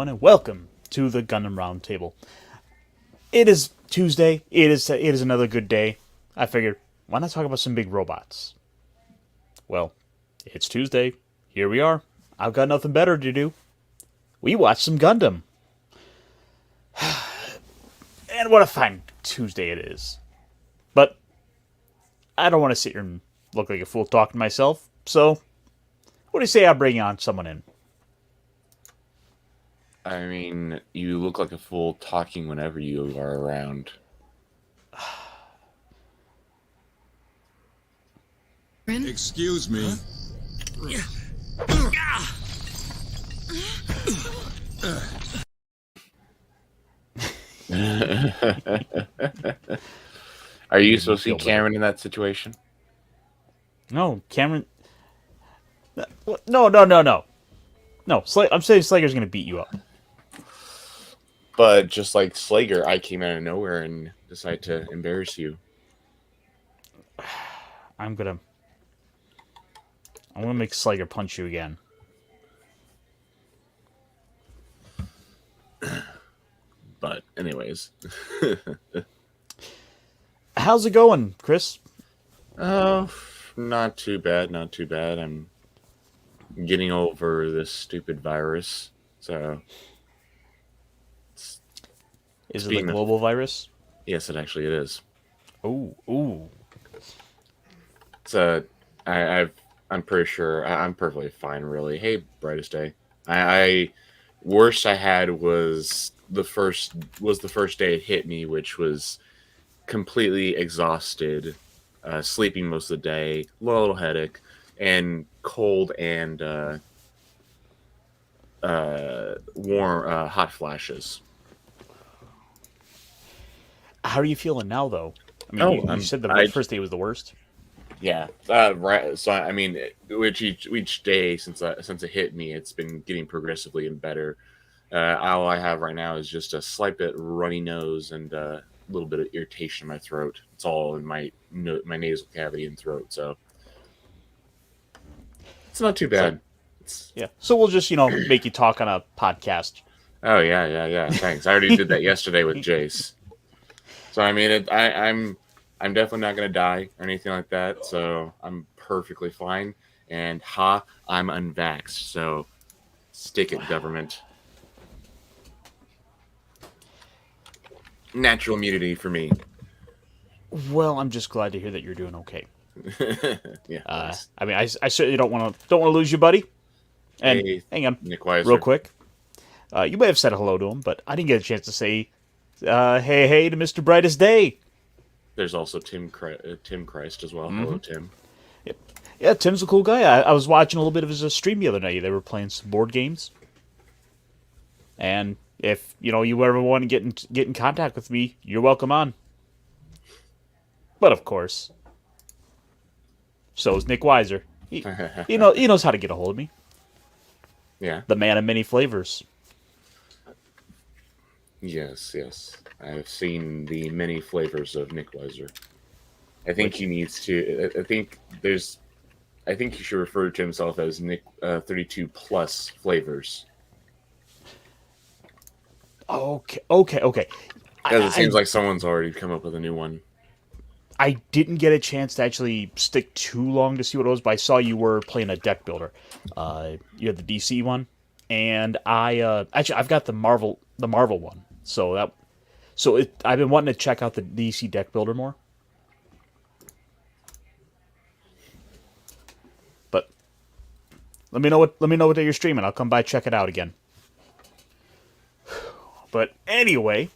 everyone, and welcome to the Gundam Roundtable. It is Tuesday. It is another good day. I figured, why not talk about some big robots? Well, it's Tuesday. Here we are. I've got nothing better to do. We watched some Gundam. And what a fine Tuesday it is. But I don't want to sit here and look like a fool talking to myself, so what do you say I bring on someone in? I mean, you look like a fool talking whenever you are around. Excuse me. Are you Made me supposed to feel see better. Cameron in that situation? No, Cameron. No. No, I'm saying Slager's going to beat you up. But just like Slager, I came out of nowhere and decided to embarrass you. I'm gonna make Slager punch you again. But anyways. How's it going, Chris? Oh, not too bad, not too bad. I'm getting over this stupid virus. So, Is it the Speaking of- global virus? yes, actually it is. Ooh. It's I'm pretty sure I'm perfectly fine, really. Hey, brightest day. I worst I had was the first day it hit me, which was completely exhausted, sleeping most of the day, little headache, and cold and warm hot flashes. How are you feeling now, though? I mean, Oh, you said the I first day was the worst. Yeah, right. So I mean, which each day since it hit me, it's been getting progressively and better. All I have right now is just a slight bit runny nose and a little bit of irritation in my throat. It's all in my nasal cavity and throat, so it's not too bad. Yeah. So we'll just make you talk on a podcast. Oh yeah. Thanks. I already did that yesterday with Jace. So I mean, I'm definitely not gonna die or anything like that. So I'm perfectly fine. And I'm unvaxxed. So stick it, government. Natural immunity for me. Well, I'm just glad to hear that you're doing okay. Yeah. Thanks. I mean, I certainly don't want to lose you, buddy. And Hey, hang on, Nick Weiser. real quick. You may have said hello to him, but I didn't get a chance to say hey to Mr. Brightest Day. There's also Tim Christ as well. Hello, Tim. Yeah, Tim's a cool guy. I was watching a little bit of his stream the other night. They were playing some board games. And if, you ever want to get in contact with me, you're welcome on. But of course, so is Nick Weiser. He knows how to get a hold of me. Yeah. The man of many flavors. Yes. I've seen the many flavors of Nick Weiser. I think he needs to. I think he should refer to himself as Nick 32 plus flavors. Okay. Because it seems like someone's already come up with a new one. I didn't get a chance to actually stick too long to see what it was, but I saw you were playing a deck builder. You had the DC one, and I've got the Marvel one. I've been wanting to check out the DC deck builder more. But let me know what day you're streaming. I'll come by check it out again. But anyway,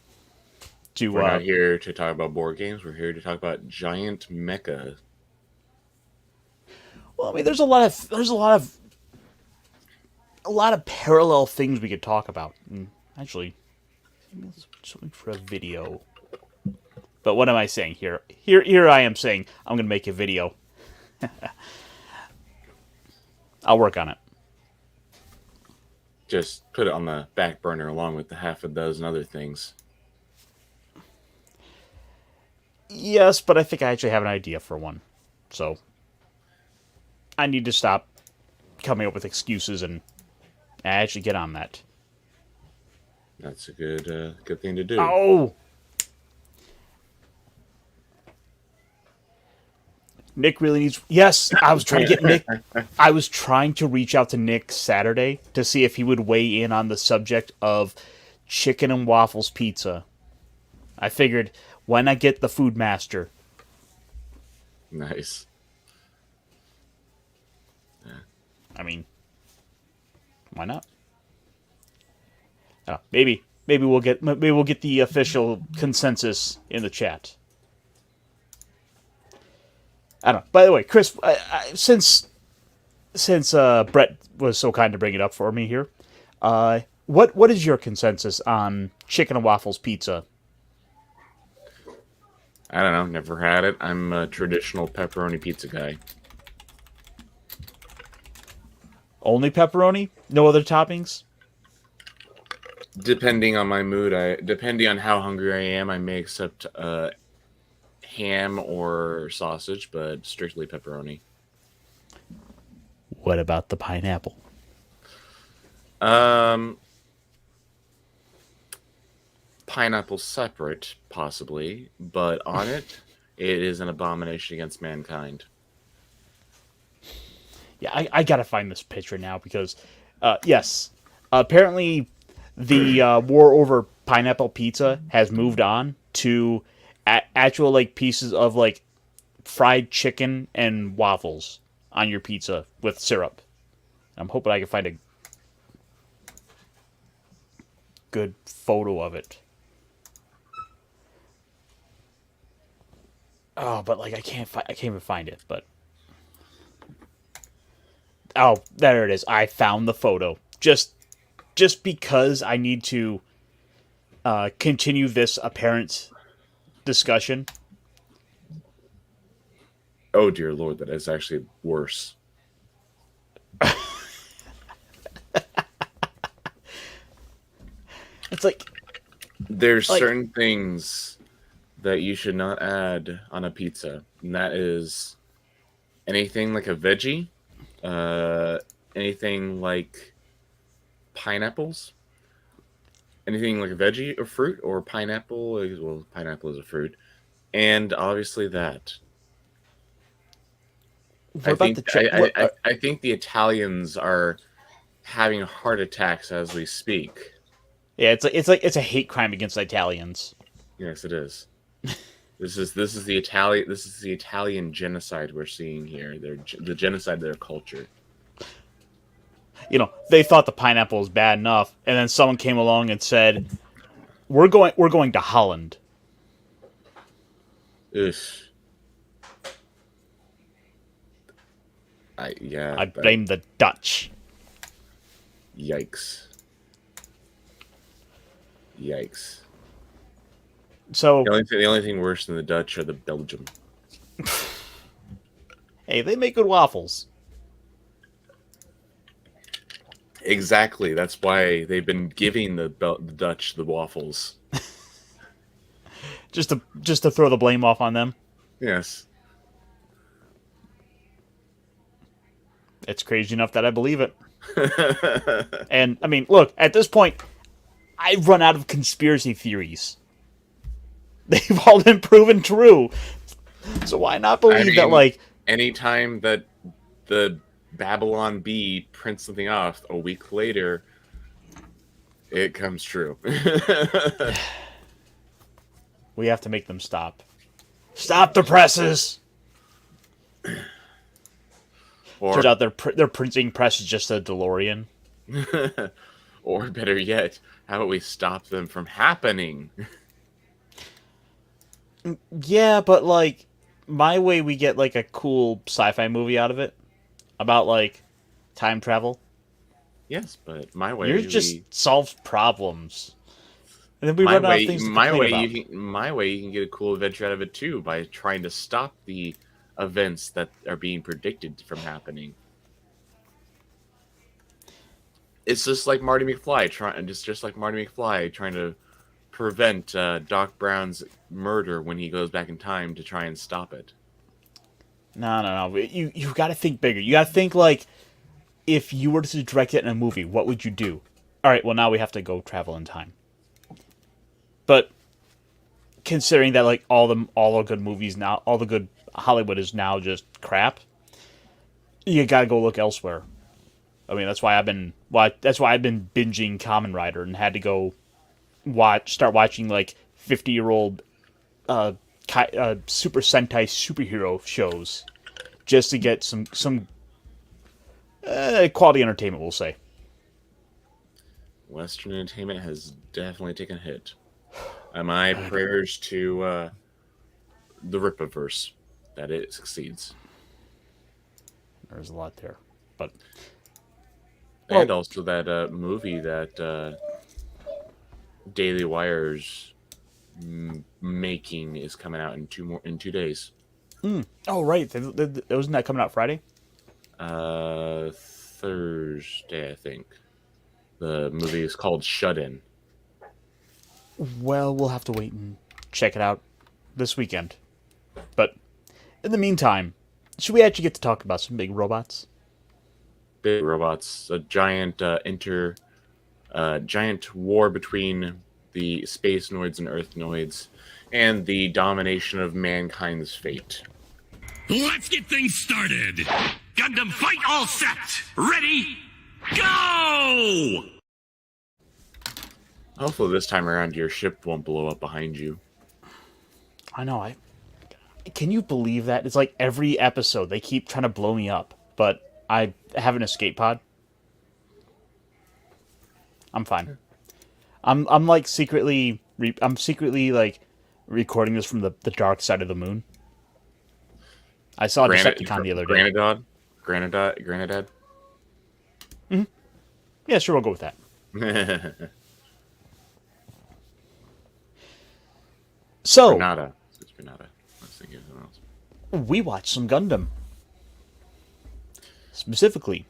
We're not here to talk about board games. We're here to talk about giant mecha. Well, I mean, there's a lot of parallel things we could talk about. And actually, maybe let's something for a video. But what am I saying here? Here I am saying I'm going to make a video. I'll work on it. Just put it on the back burner along with the half a dozen other things. Yes, but I think I actually have an idea for one. So I need to stop coming up with excuses and actually get on that. That's a good thing to do. Oh! Nick really needs... Yes, I was trying to get Nick... I was trying to reach out to Nick Saturday to see if he would weigh in on the subject of chicken and waffles pizza. I figured, why not get the food master? Nice. I mean, why not? Maybe we'll get the official consensus in the chat. I don't know. By the way, Chris, since Brett was so kind to bring it up for me here, what is your consensus on chicken and waffles pizza? I don't know. Never had it. I'm a traditional pepperoni pizza guy. Only pepperoni? No other toppings? Depending on my mood, depending on how hungry I am, I may accept ham or sausage, but strictly pepperoni. What about the pineapple? Pineapple separate, possibly, but on it, it is an abomination against mankind. Yeah, I gotta find this picture now because, yes, apparently the war over pineapple pizza has moved on to actual like pieces of like fried chicken and waffles on your pizza with syrup. I'm hoping I can find a good photo of it. Oh, but like I can't even find it. But oh, there it is. I found the photo. Just because I need to continue this apparent discussion. Oh dear lord, that is actually worse. It's like there's certain things that you should not add on a pizza, and that is anything like a veggie, anything like pineapples, anything like a veggie or fruit or pineapple. Well, pineapple is a fruit, and obviously that. I think the Italians are having heart attacks as we speak. Yeah, it's a hate crime against Italians. Yes, it is. This is the Italian genocide we're seeing here. The genocide of their culture. You know, they thought the pineapple was bad enough, and then someone came along and said, "We're going to Holland." Ugh. I blame the Dutch. Yikes. So the only thing worse than the Dutch are the Belgium. Hey, they make good waffles. Exactly. That's why they've been giving the Dutch the waffles. just to throw the blame off on them. Yes. It's crazy enough that I believe it. And I mean, look, at this point, I've run out of conspiracy theories. They've all been proven true. So why not believe that, like... Anytime that the Babylon Bee prints something off, a week later, it comes true. We have to make them stop. Stop the presses! Turns out their printing press is just a DeLorean. Or better yet, how about we stop them from happening? Yeah, but like, my way we get like a cool sci-fi movie out of it about like time travel. Yes, but my way Yours just solves problems. And then we run out of things to complain about. My way you can get a cool adventure out of it too by trying to stop the events that are being predicted from happening. It's just like Marty McFly trying to prevent Doc Brown's murder when he goes back in time to try and stop it. No. You got to think bigger. You got to think like, if you were to direct it in a movie, what would you do? All right, well now we have to go travel in time. But considering that like all the good movies now, all the good Hollywood is now just crap, you gotta go look elsewhere. I mean, that's why I've been binging Kamen Rider and had to go start watching like 50-year-old Super Sentai superhero shows just to get some quality entertainment, we'll say. Western entertainment has definitely taken a hit. My prayers to the Rippaverse that it succeeds. There's a lot there, but and also that movie that Daily Wire's making is coming out in 2 days. Oh right, wasn't that coming out Friday? Thursday, I think. The movie is called Shut In. Well, we'll have to wait and check it out this weekend. But in the meantime, should we actually get to talk about some big robots? Big robots, a giant giant war between the space noids and earth noids, and the domination of mankind's fate. Let's get things started! Gundam fight all set! Ready? Go! Hopefully this time around your ship won't blow up behind you. I know, can you believe that? It's like every episode they keep trying to blow me up, but I have an escape pod. I'm fine. I'm like secretly like recording this from the dark side of the moon. I saw a Decepticon the other day. Granadad? Mm-hmm. Yeah, sure, we'll go with that. So, Granada. It's Granada. I was thinking of something else. We watched some Gundam. Specifically,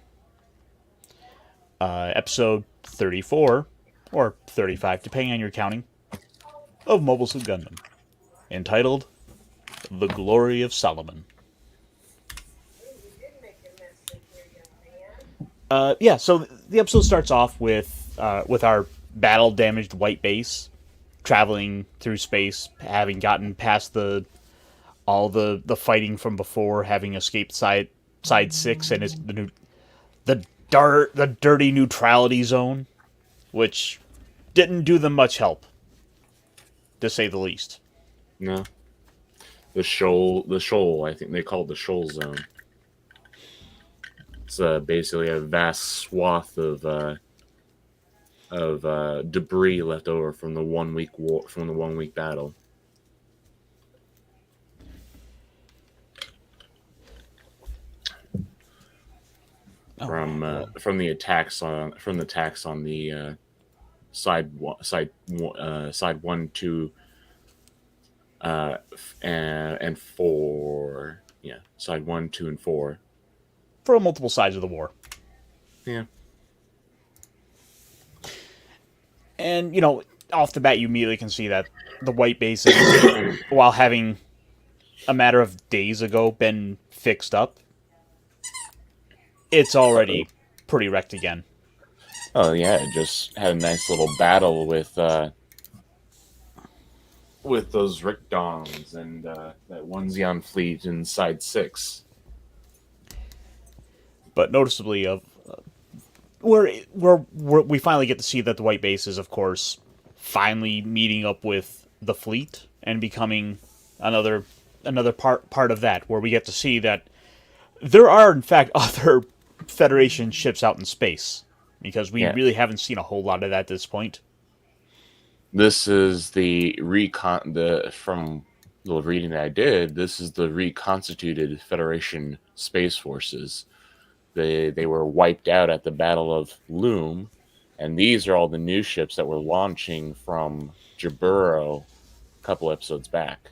episode 34, or 35, depending on your counting, of Mobile Suit Gundam, entitled The Glory of Solomon. So the episode starts off with our battle-damaged white base traveling through space, having gotten past all the fighting from before, having escaped side 6 and the dirty neutrality zone, which didn't do them much help, to say the least. No. The shoal, I think they call it the shoal zone. It's basically a vast swath of debris left over from the 1 week war, from the 1 week battle. From the attacks on the side 1, 2, and 4. Yeah, side 1, 2, and 4. For multiple sides of the war. Yeah. And, off the bat, you immediately can see that the white base, is, while having a matter of days ago been fixed up, it's already pretty wrecked again. Oh yeah, it just had a nice little battle with those Rickdons and that one Xeon fleet in side 6. But noticeably, where we finally get to see that the white base is, of course, finally meeting up with the fleet and becoming another part of that, where we get to see that there are, in fact, other Federation ships out in space, because we really haven't seen a whole lot of that at this point. This is from the reading that I did, this is the reconstituted Federation space forces. They were wiped out at the Battle of Loom, and these are all the new ships that were launching from Jaburo a couple episodes back.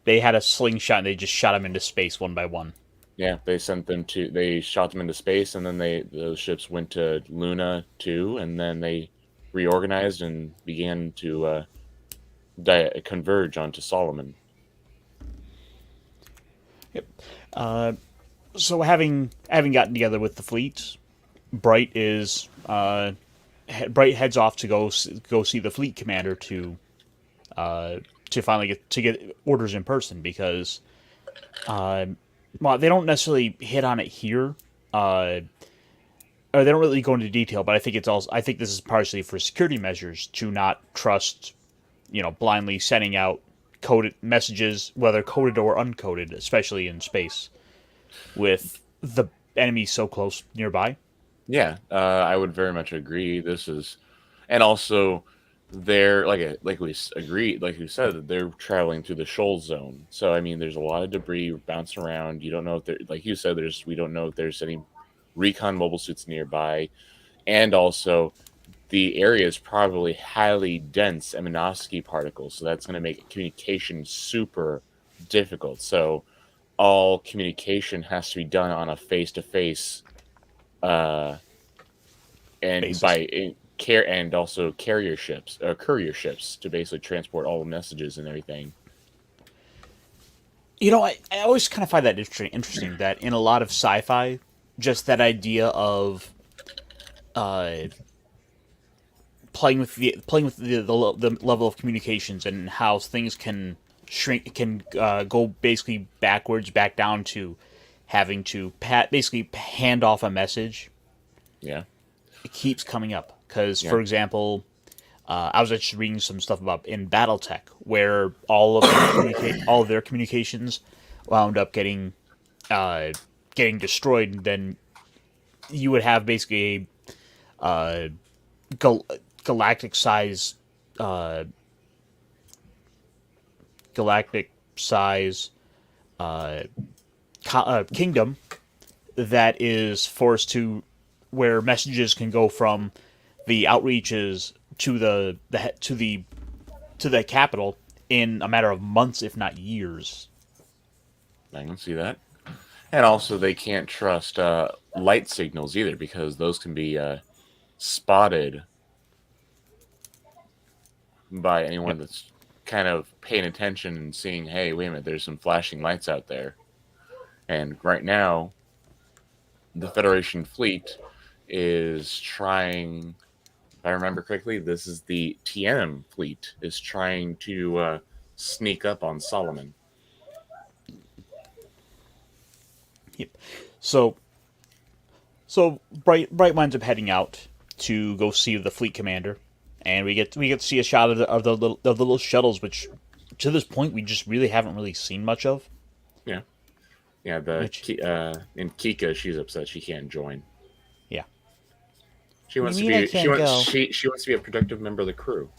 They had a slingshot and they just shot them into space one by one. Yeah, they shot them into space, and then those ships went to Luna 2, and then they reorganized and began to converge onto Solomon. Yep. So having gotten together with the fleet, Bright is Bright heads off to go see the fleet commander to finally get orders in person because well, they don't necessarily hit on it here. Or they don't really go into detail, but I think this is partially for security measures to not trust, blindly sending out coded messages, whether coded or uncoded, especially in space, with the enemy so close nearby. Yeah, I would very much agree. And also they're like we agreed, like you said, that they're traveling through the shoal zone. So I mean, there's a lot of debris bouncing around. You don't know if there, like you said, we don't know if there's any recon mobile suits nearby, and also the area is probably highly dense Minovsky particles, so that's going to make communication super difficult. So all communication has to be done on a face-to-face, and Basis. and also courier ships to basically transport all the messages and everything. I always kind of find that interesting that in a lot of sci-fi, just that idea of playing with the level of communications and how things can go basically backwards back down to having to basically hand off a message. Yeah. It keeps coming up because, for example, I was just reading some stuff about in BattleTech where all of their communications wound up getting destroyed. And then you would have basically a galactic size kingdom that is forced to where messages can go from the outreaches to the capital in a matter of months, if not years. I can see that. And also, they can't trust light signals either because those can be spotted by anyone that's kind of paying attention and seeing, hey, wait a minute, there's some flashing lights out there. And right now, the Federation fleet is trying, if I remember correctly, this is the TNM fleet, is trying to sneak up on Solomon. Yep. So Bright winds up heading out to go see the fleet commander, and we get to see a shot of the little shuttles, which to this point we just haven't really seen much of. Yeah. Yeah, in Kika, she's upset she can't join. Yeah. She wants to be she wants to be a productive member of the crew.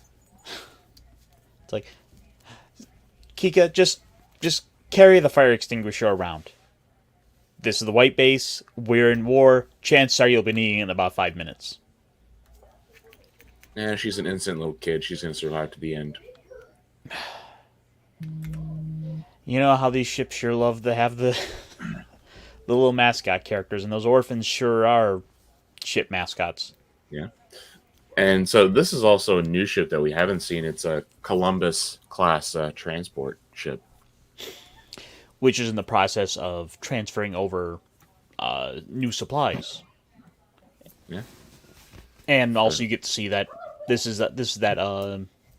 It's like, Kika, just carry the fire extinguisher around. This is the white base. We're in war. Chances are you'll be needing it in about 5 minutes. Yeah, she's an innocent little kid. She's going to survive to the end. You know how these ships sure love to have the little mascot characters, and those orphans sure are ship mascots. Yeah. And so this is also a new ship that we haven't seen. It's a Columbus class transport ship, which is in the process of transferring over new supplies. Yeah. And also you get to see that this is that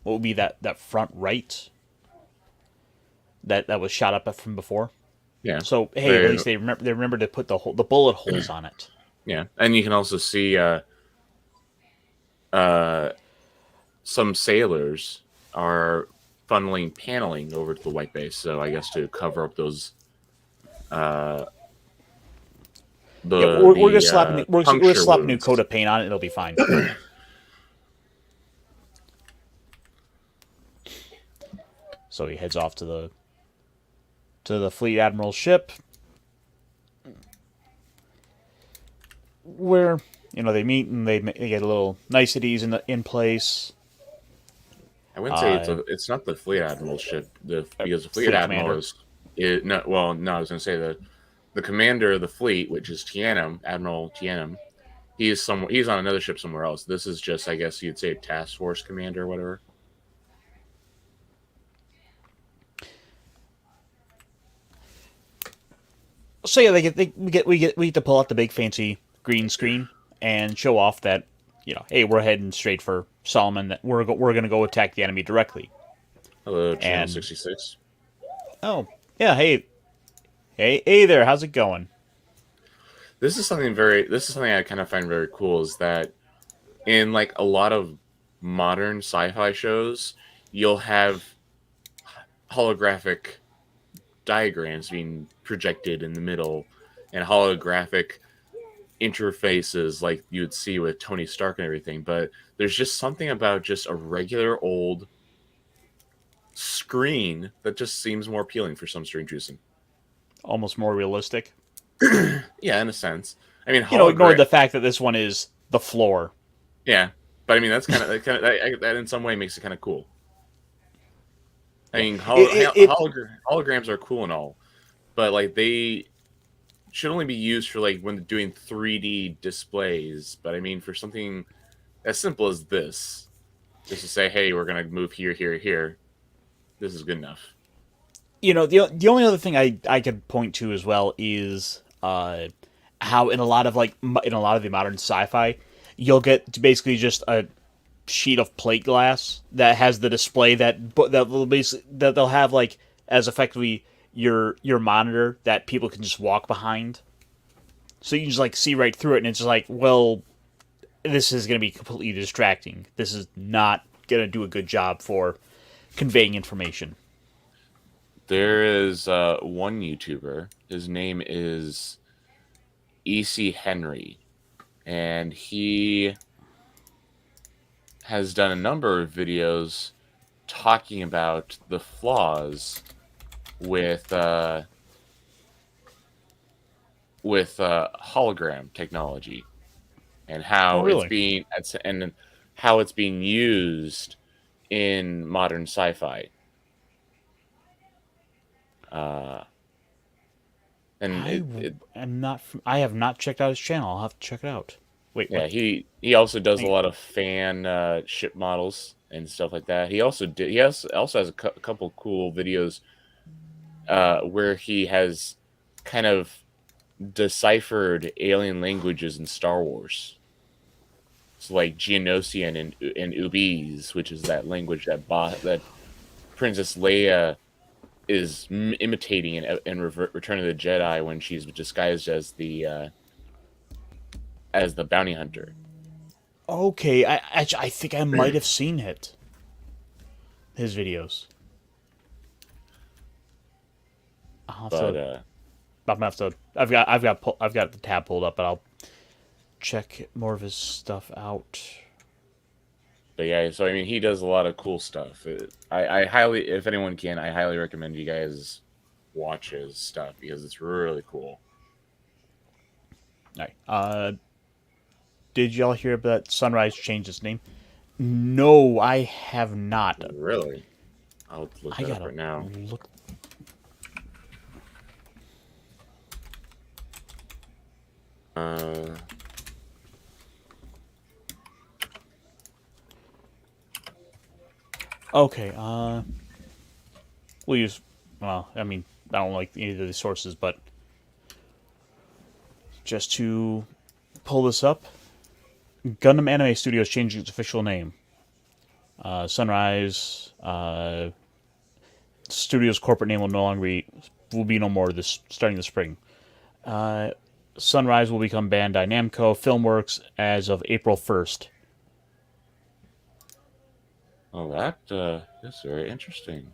what would be that front right that was shot up from before. Yeah. So hey, at least they remember to put the bullet holes on it. Yeah, and you can also see some sailors are funneling paneling over to the white base. So I guess to cover up those. We're gonna slap new coat of paint on it. It'll be fine. So he heads off to the fleet admiral's ship, where they meet and they get a little niceties in place. I wouldn't say it's not the fleet admiral's ship because the fleet admiral is no. Well, no, I was going to say the commander of the fleet, which is Tianum, Admiral Tianum. He's on another ship somewhere else. This is just, I guess you'd say, task force commander or whatever. So yeah, we get to pull out the big fancy green screen and show off that hey, we're heading straight for Solomon. That we're going to go attack the enemy directly. Hello, Channel And 66. oh yeah, hey there, how's it going? This is something I kind of find very cool is that in like a lot of modern sci-fi shows, you'll have holographic diagrams being projected in the middle and holographic interfaces like you would see with Tony Stark and everything, but there's just something about just a regular old screen that just seems more appealing for some strange reason. Almost more realistic. Yeah, in a sense. I mean, Ignore the fact that this one is the floor. Yeah, but I mean that's that in some way makes it kind of cool. I Yeah. mean, It holograms are cool and all, but like they should only be used for like when doing 3D displays. But I mean, for something as simple as this, just to say, hey, we're gonna move here, here, here, this is good enough. the only other thing I could point to as well is how in a lot of the modern sci-fi, you'll get basically just a sheet of plate glass that has the display that they'll have like as effectively your monitor that people can just walk behind, so you can just like see right through it, and it's just like, well, this is going to be completely distracting. This is not going to do a good job for conveying information. There is one YouTuber. His name is EC Henry, and he has done a number of videos talking about the flaws with hologram technology and how really? it's being used in modern sci-fi. I have not checked out his channel. I'll have to check it out. Wait, Yeah, what? he also does a lot of fan ship models and stuff like that. Also has a couple cool videos where he has kind of deciphered alien languages in Star Wars. So like Geonosian and Ubiz, which is that language that Princess Leia is imitating in Return of the Jedi when she's disguised as the bounty hunter. Okay, I think I might have seen it. His videos. I'll have But to. I'm gonna have to. I've got the tab pulled up, but I'll check more of his stuff out. But yeah, so I mean, he does a lot of cool stuff. I highly, if anyone can, I highly recommend you guys watch his stuff because it's really cool. All right. Did y'all hear that Sunrise changed its name? No, I have not. Really? I'll look I that up gotta right now. look. Uh, Okay. We'll use. Well, I mean, I don't like either of these sources, but just to pull this up, Gundam Anime Studios changing its official name. Sunrise Studios corporate name will be no more this starting this spring. Sunrise will become Bandai Namco Filmworks as of April 1st. oh, that's very interesting.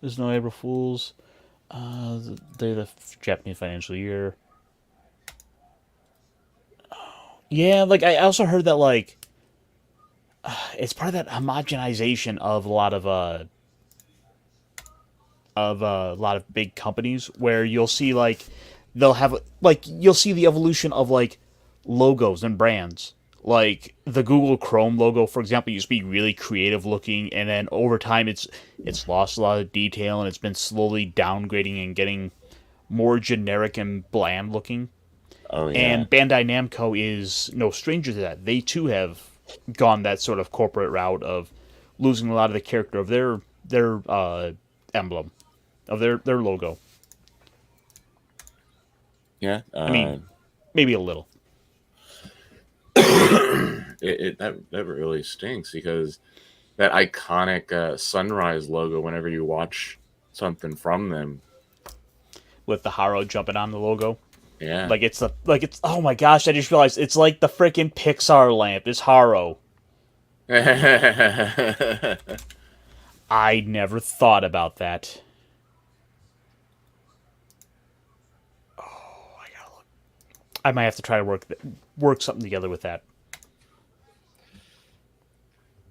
There's no April Fools. They're the Japanese financial year. Yeah, like I also heard that like it's part of that homogenization of a lot of big companies where you'll see like you'll see the evolution of like logos and brands. Like the Google Chrome logo, for example, used to be really creative looking, and then over time it's lost a lot of detail and it's been slowly downgrading and getting more generic and bland looking. Oh yeah, And Bandai Namco is no stranger to that. They too have gone that sort of corporate route of losing a lot of the character of their emblem, of their logo. yeah. I mean, maybe a little. that really stinks because that iconic sunrise logo. Whenever you watch something from them, With the Haro jumping on the logo. yeah, Like it's oh my gosh, I just realized it's like the freaking Pixar lamp is Haro. I never thought about that. Oh, I gotta look. I might have to try to work something together with that.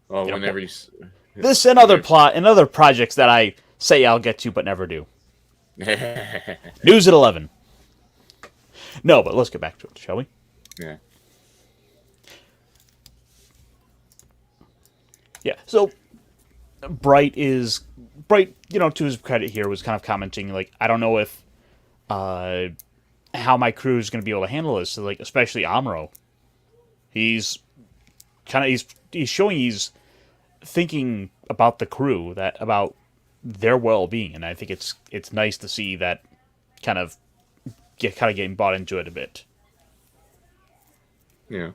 well, You know, whenever this and other plot and other projects that I say I'll get to but never do. News at 11. No, but let's get back to it, shall we? yeah, Yeah. So Bright, to his credit here, was kind of commenting like, I don't know if how my crew is going to be able to handle this. So, like, especially Amuro, he's he's showing he's thinking about the crew, about their well-being, and I think it's nice to see that kind of getting bought into it a bit. yeah.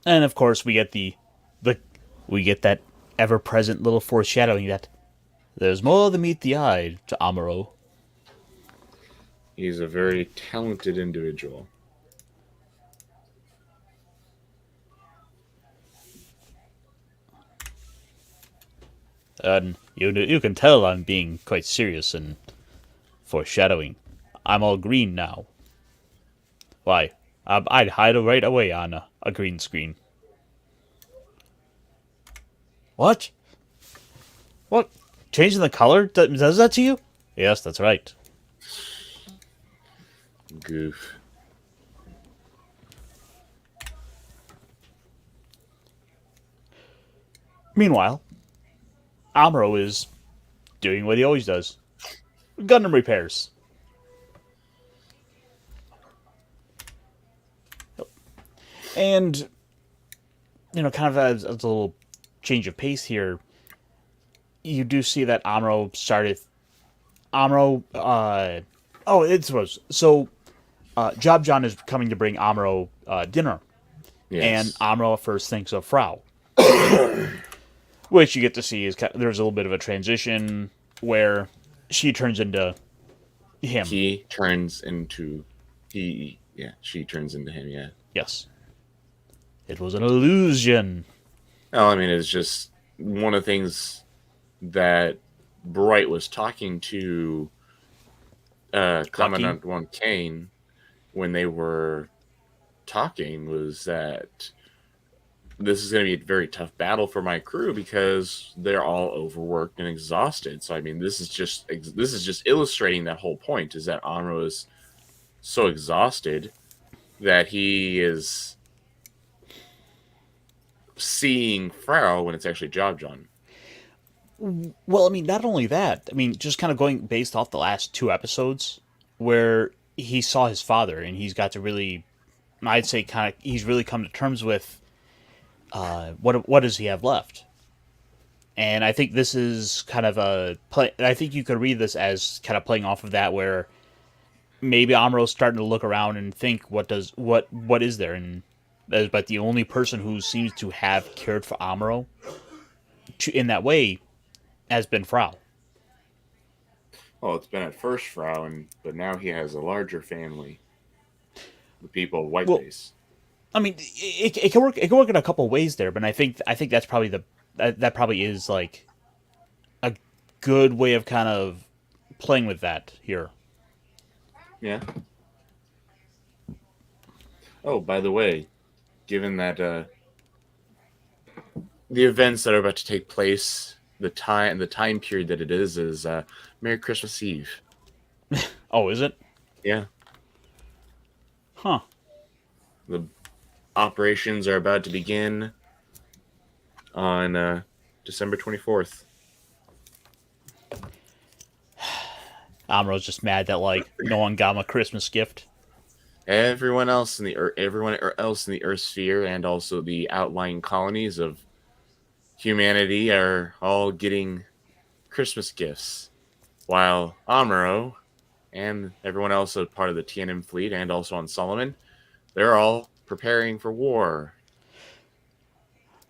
And of course, we get we get that ever-present little foreshadowing that there's more than meet the eye to Amuro. He's a very talented individual. And you can tell I'm being quite serious and foreshadowing. I'm all green now. Why? I'd hide right away on a green screen. What? What? Changing the color does that to you? Yes, that's right. Goof. Meanwhile, Amuro is doing what he always does. Gundam repairs. And, kind of as a little change of pace here, you do see that Amuro started... Job John is coming to bring Amuro dinner. Yes. And Amuro first thinks of Frau. Which you get to see is there's a little bit of a transition where she turns into him. She turns into him, yeah. Yes. It was an illusion. Well, I mean, it's just one of the things that Bright was talking to Commandant One Kane when they were talking was that this is going to be a very tough battle for my crew because they're all overworked and exhausted. So, I mean, this is just illustrating that whole point is that Amuro is so exhausted that he is seeing Frau when it's actually Job John. Well, I mean, not only that. I mean, just kind of going based off the last 2 episodes where he saw his father and he's got to really, I'd say, he's really come to terms with what does he have left. And I think this is kind of I think you could read this as kind of playing off of that, where maybe Amuro's starting to look around and think, what is there? And but the only person who seems to have cared for Amuro in that way has been Frau. Well, it's been at first Frau, but now he has a larger family. The people of White Base. I mean, it can work. It can work in a couple ways there, but I think that's probably that probably is like a good way of kind of playing with that here. Yeah. Oh, by the way, given that the events that are about to take place, the time period that it is Merry Christmas Eve. Oh, is it? Yeah. Huh. The operations are about to begin on December 24th. Amuro's just mad that no one got him a Christmas gift. Everyone else in the Earth sphere and also the outlying colonies of humanity are all getting Christmas gifts, while Amuro and everyone else as part of the TNM fleet and also on Solomon, They're all preparing for war.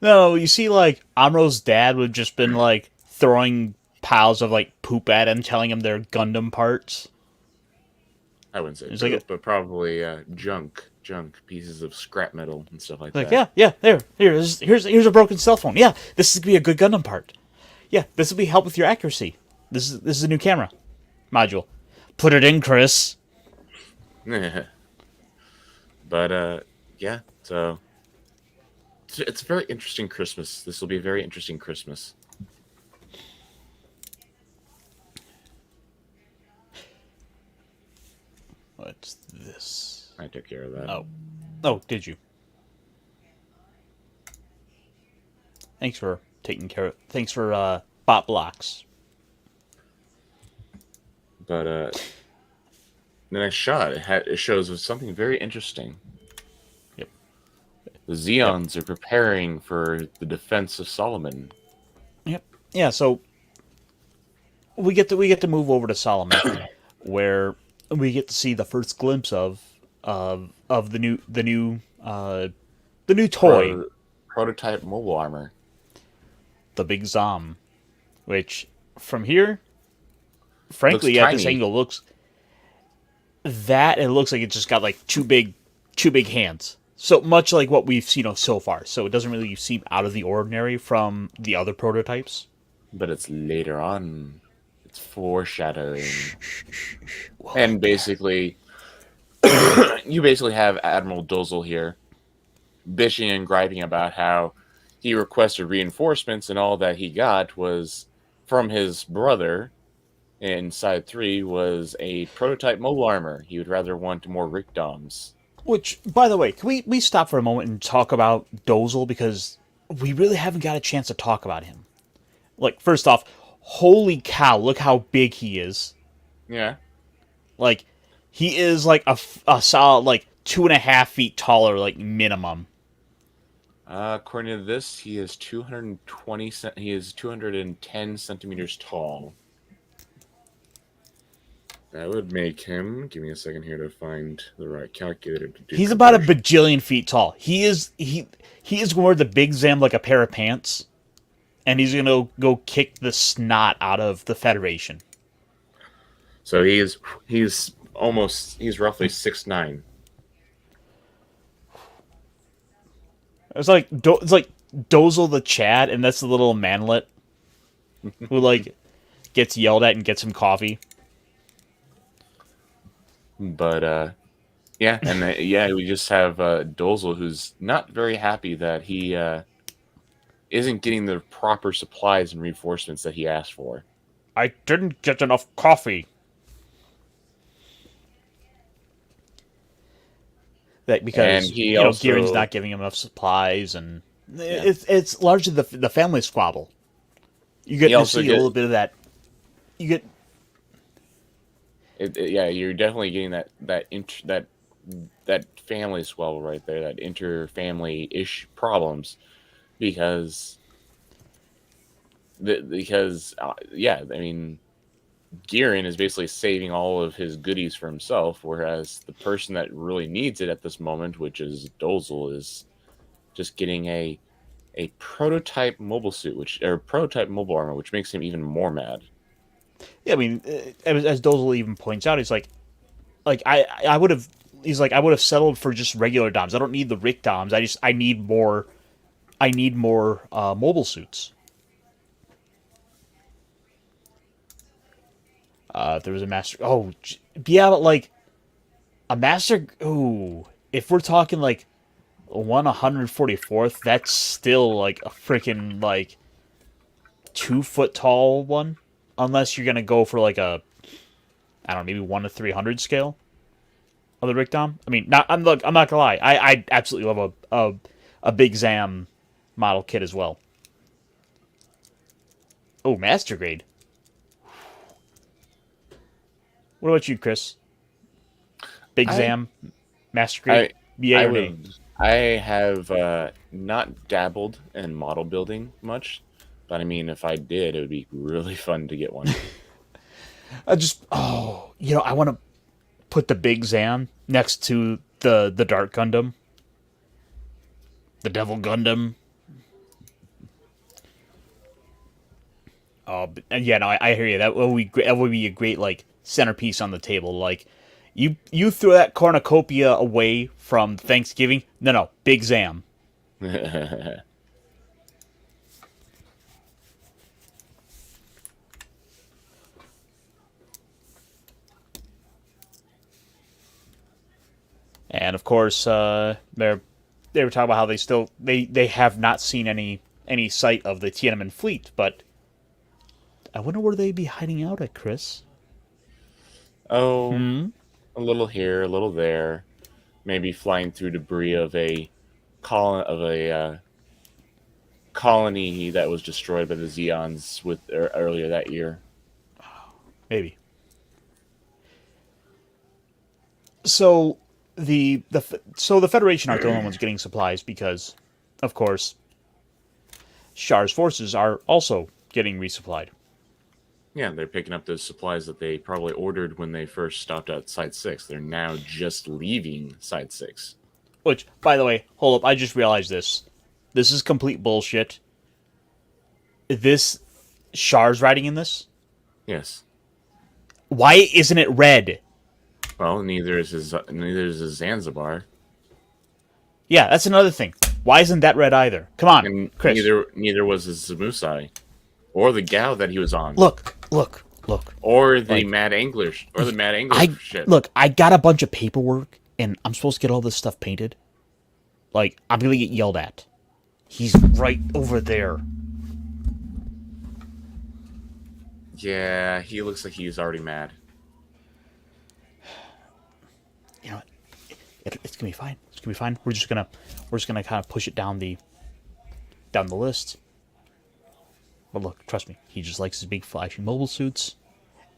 No, you see, like, Amro's dad would have just been, like, throwing piles of, like, poop at him, telling him they're Gundam parts. I wouldn't say It's poop, but probably junk pieces of scrap metal and stuff like like, that. here's a broken cell phone. Yeah, this is gonna be a good Gundam part. Yeah, this will be help with your accuracy. This is a new camera module. Put it in, Chris. But yeah. So it's a very interesting Christmas. This will be a very interesting Christmas. What's this? I took care of that. Oh, did you? Thanks for taking care of. Thanks for bot blocks. But the next shot it shows something very interesting. Yep. The Zeons are preparing for the defense of Solomon. Yep. Yeah. So we get to move over to Solomon, where we get to see the first glimpse of the new toy, Prototype mobile armor. the Big Zom, which from here, frankly, at this tiny. angle looks it looks like it just got like two big hands. So much like what we've seen so far. So it doesn't really seem out of the ordinary from the other prototypes. But it's later on. It's foreshadowing. And basically, you basically have Admiral Dozel here bitching and griping about how he requested reinforcements and all that he got was from his brother in Side 3 was a prototype mobile armor. He would rather want more Rickdoms. Which, by the way, can we stop for a moment and talk about Dozel, because we really haven't got a chance to talk about him. Like, first off, holy cow, look how big he is. Yeah. Like, he is like a solid, like, 2.5 feet taller, like, minimum. According to this, he is 210 centimeters tall. That would make him. Give me a second here to find the right calculator to do. He's about a bajillion feet tall. He is going to wear the Big Zam like a pair of pants, and he's going to go kick the snot out of the Federation. So he's roughly 6'9". It's like Dozel the Chad, and that's the little manlet who like gets yelled at and gets him coffee. But yeah, and we just have Dozel, who's not very happy that he isn't getting the proper supplies and reinforcements that he asked for. I didn't get enough coffee. That because Gihren's not giving him enough supplies, and it's largely the family squabble. You get to see a little bit of that. You get. You're definitely getting that family squabble right there, that inter-family-ish problems, because I mean, Gihren is basically saving all of his goodies for himself, whereas the person that really needs it at this moment, which is Dozel, is just getting a prototype mobile suit, prototype mobile armor, which makes him even more mad. Yeah, I mean, as Dozel even points out, he's like I would have settled for just regular DOMs. I don't need the Rick DOMs. I need more mobile suits. There was a master. Oh, yeah, but like a master. Ooh, if we're talking like 144th, that's still like a freaking like 2 foot tall one. Unless you're gonna go for like a, I don't know, maybe 1 to 300 scale of the Rick Dom. I mean, I'm not gonna lie. I absolutely love a Big Zam model kit as well. Oh, master grade. What about you, Chris? Big Zam, master grade, yay or nay? I have not dabbled in model building much, but I mean, if I did, it would be really fun to get one. I want to put the Big Zam next to the Dark Gundam, the Devil Gundam. Oh, and yeah, no, I hear you. That would be a great like centerpiece on the table. Like, you throw that cornucopia away from Thanksgiving. No, Big Zam. And of course, they were talking about how they have not seen any sight of the Tiananmen fleet, but I wonder where they'd be hiding out at, Chris. Oh, Hmm. a little here, a little there. Maybe flying through debris of a colony that was destroyed by the Zeons earlier that year. Maybe. So the Federation aren't the only ones getting supplies because, of course, Char's forces are also getting resupplied. Yeah, they're picking up those supplies that they probably ordered when they first stopped at Site 6. They're now just leaving Site 6. Which, by the way, hold up, I just realized this. This is complete bullshit. This Char's riding in this? Yes. Why isn't it red? Well, neither is his Zanzibar. Yeah, that's another thing. Why isn't that red either? Come on, And Chris. neither was his Zamusai. Or the Gao that he was on. Look. Or the Like, Mad Angler I ship. look. I got a bunch of paperwork, and I'm supposed to get all this stuff painted. Like, I'm gonna get yelled at. He's right over there. Yeah, he looks like he's already mad. You know what? It's gonna be fine. It's gonna be fine. We're just gonna kind of push it down the list. But look, trust me, he just likes his big flashy mobile suits.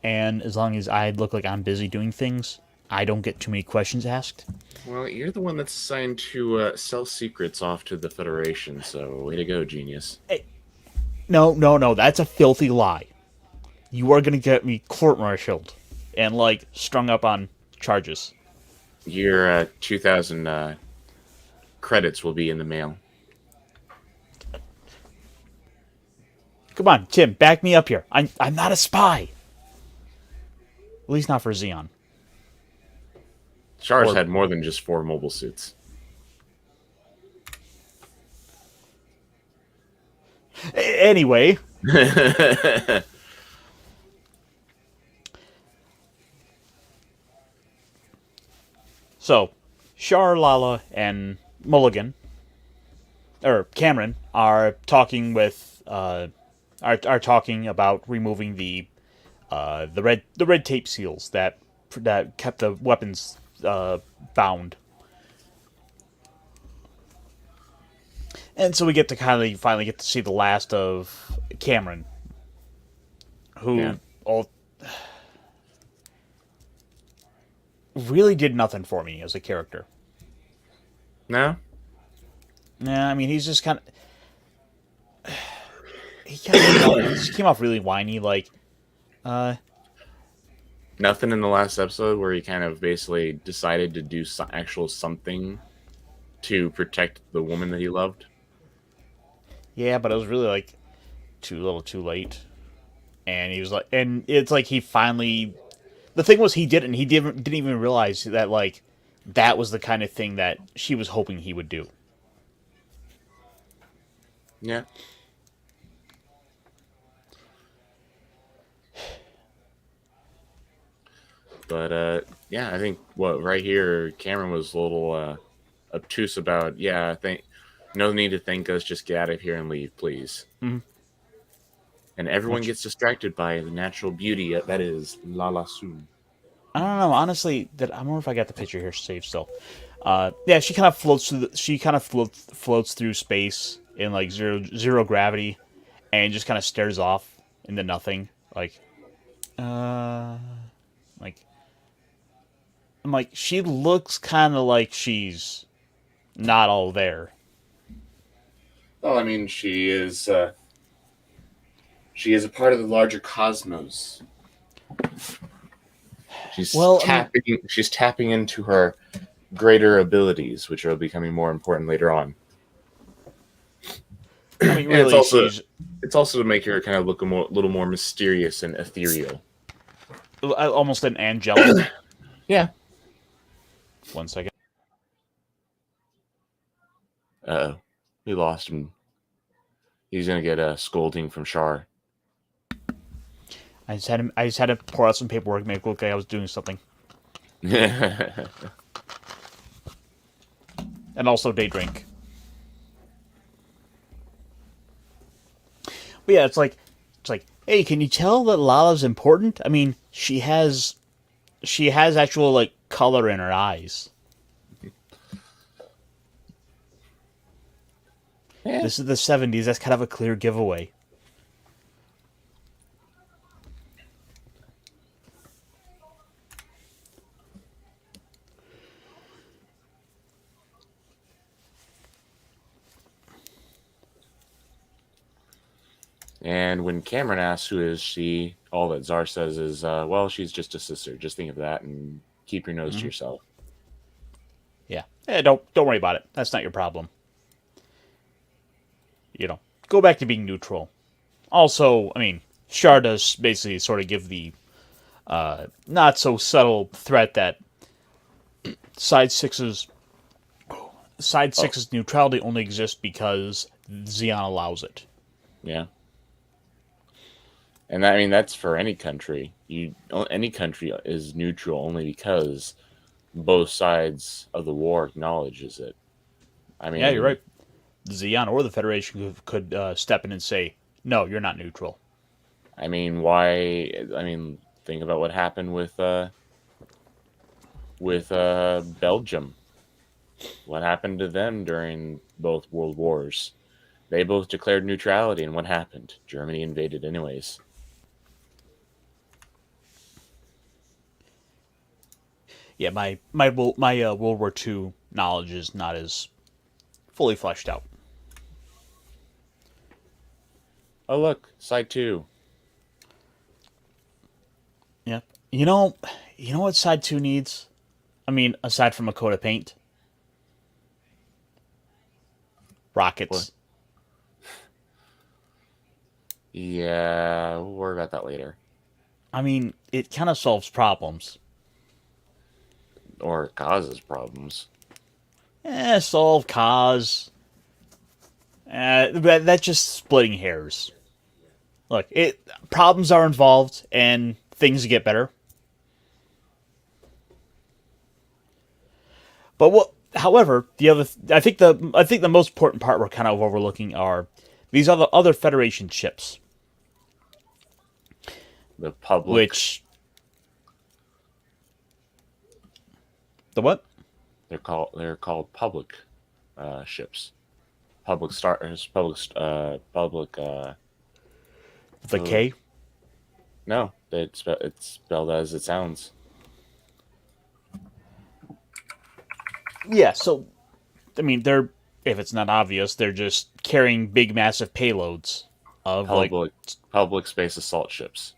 And as long as I look like I'm busy doing things, I don't get too many questions asked. Well, you're the one that's assigned to sell secrets off to the Federation, so way to go, genius. No, that's a filthy lie. You are gonna get me court-martialed and like strung up on charges. Your 2,000 credits will be in the mail. Come on, Tim, back me up here. I'm not a spy. At least not for Xeon. Char's Or- had more than just 4 mobile suits. Anyway, so Char, Lala, and Mulligan, or Cameron, are talking with are talking about removing the red tape seals that kept the weapons bound. And so we get to finally get to see the last of Cameron, who really did nothing for me as a character. No? Yeah, I mean, he's just kind of he just came off really whiny, like, Nothing in the last episode where he kind of basically decided to do actual something to protect the woman that he loved. yeah, but it was really like too little, too late. And he was like, and it's like he finally. The thing was, he didn't. He didn't even realize that like that was the kind of thing that she was hoping he would do. Yeah. But yeah, I think right here, Cameron was a little obtuse about. Yeah, I think no need to thank us. Just get out of here and leave, please. Mhm. And everyone gets distracted by the natural beauty that is Lala Su. I don't know, honestly. That I don't know if I got the picture here saved still. Yeah, she kind of floats through. Floats through space in like zero gravity, and just kind of stares off into nothing. Like, like I'm like, she looks kind of like she's not all there. Well, I mean, she is a part of the larger cosmos. She's Well, she's tapping into her greater abilities, which are becoming more important later on. I mean, And it's really, also she's to make her kind of look a little more mysterious and ethereal. almost an angelic. Yeah. 1 second. Uh-oh. We lost him. He's gonna get a scolding from Char. I just had to pour out some paperwork, make it look like I was doing something, and also day drink. But yeah, it's like, hey, can you tell that Lala's important? I mean, she has actual like color in her eyes. Yeah. This is the 70s. That's kind of a clear giveaway. And when Cameron asks who is she, all that Czar says is, well, she's just a sister. Just think of that and keep your nose to yourself. Yeah. Don't worry about it. That's not your problem. Go back to being neutral. Also, I mean, Char does basically sort of give the not so subtle threat that side six's neutrality only exists because Xeon allows it. Yeah. And I mean, that's for any country. Any country is neutral only because both sides of the war acknowledges it. I mean, Yeah, you're right. Xeon or the Federation could step in and say, "No, you're not neutral." I mean, why? I mean, think about what happened with Belgium. What happened to them during both world wars? They both declared neutrality, and what happened? Germany invaded anyways. Yeah, my World War II knowledge is not as fully fleshed out. Oh, look, side 2. Yeah, you know what Side 2 needs? I mean, aside from a coat of paint, rockets. What? Yeah, we'll worry about that later. I mean, it kind of solves problems. Or causes problems. Solve cause. But that's just splitting hairs. Look, problems are involved and things get better. But however, I think the most important part we're kind of overlooking are these other Federation ships. The public. Which the what? They're called public ships. Public stars. Public. The K? No, it's spelled as it sounds. Yeah, so I mean, if it's not obvious, they're just carrying big, massive payloads of Public space assault ships.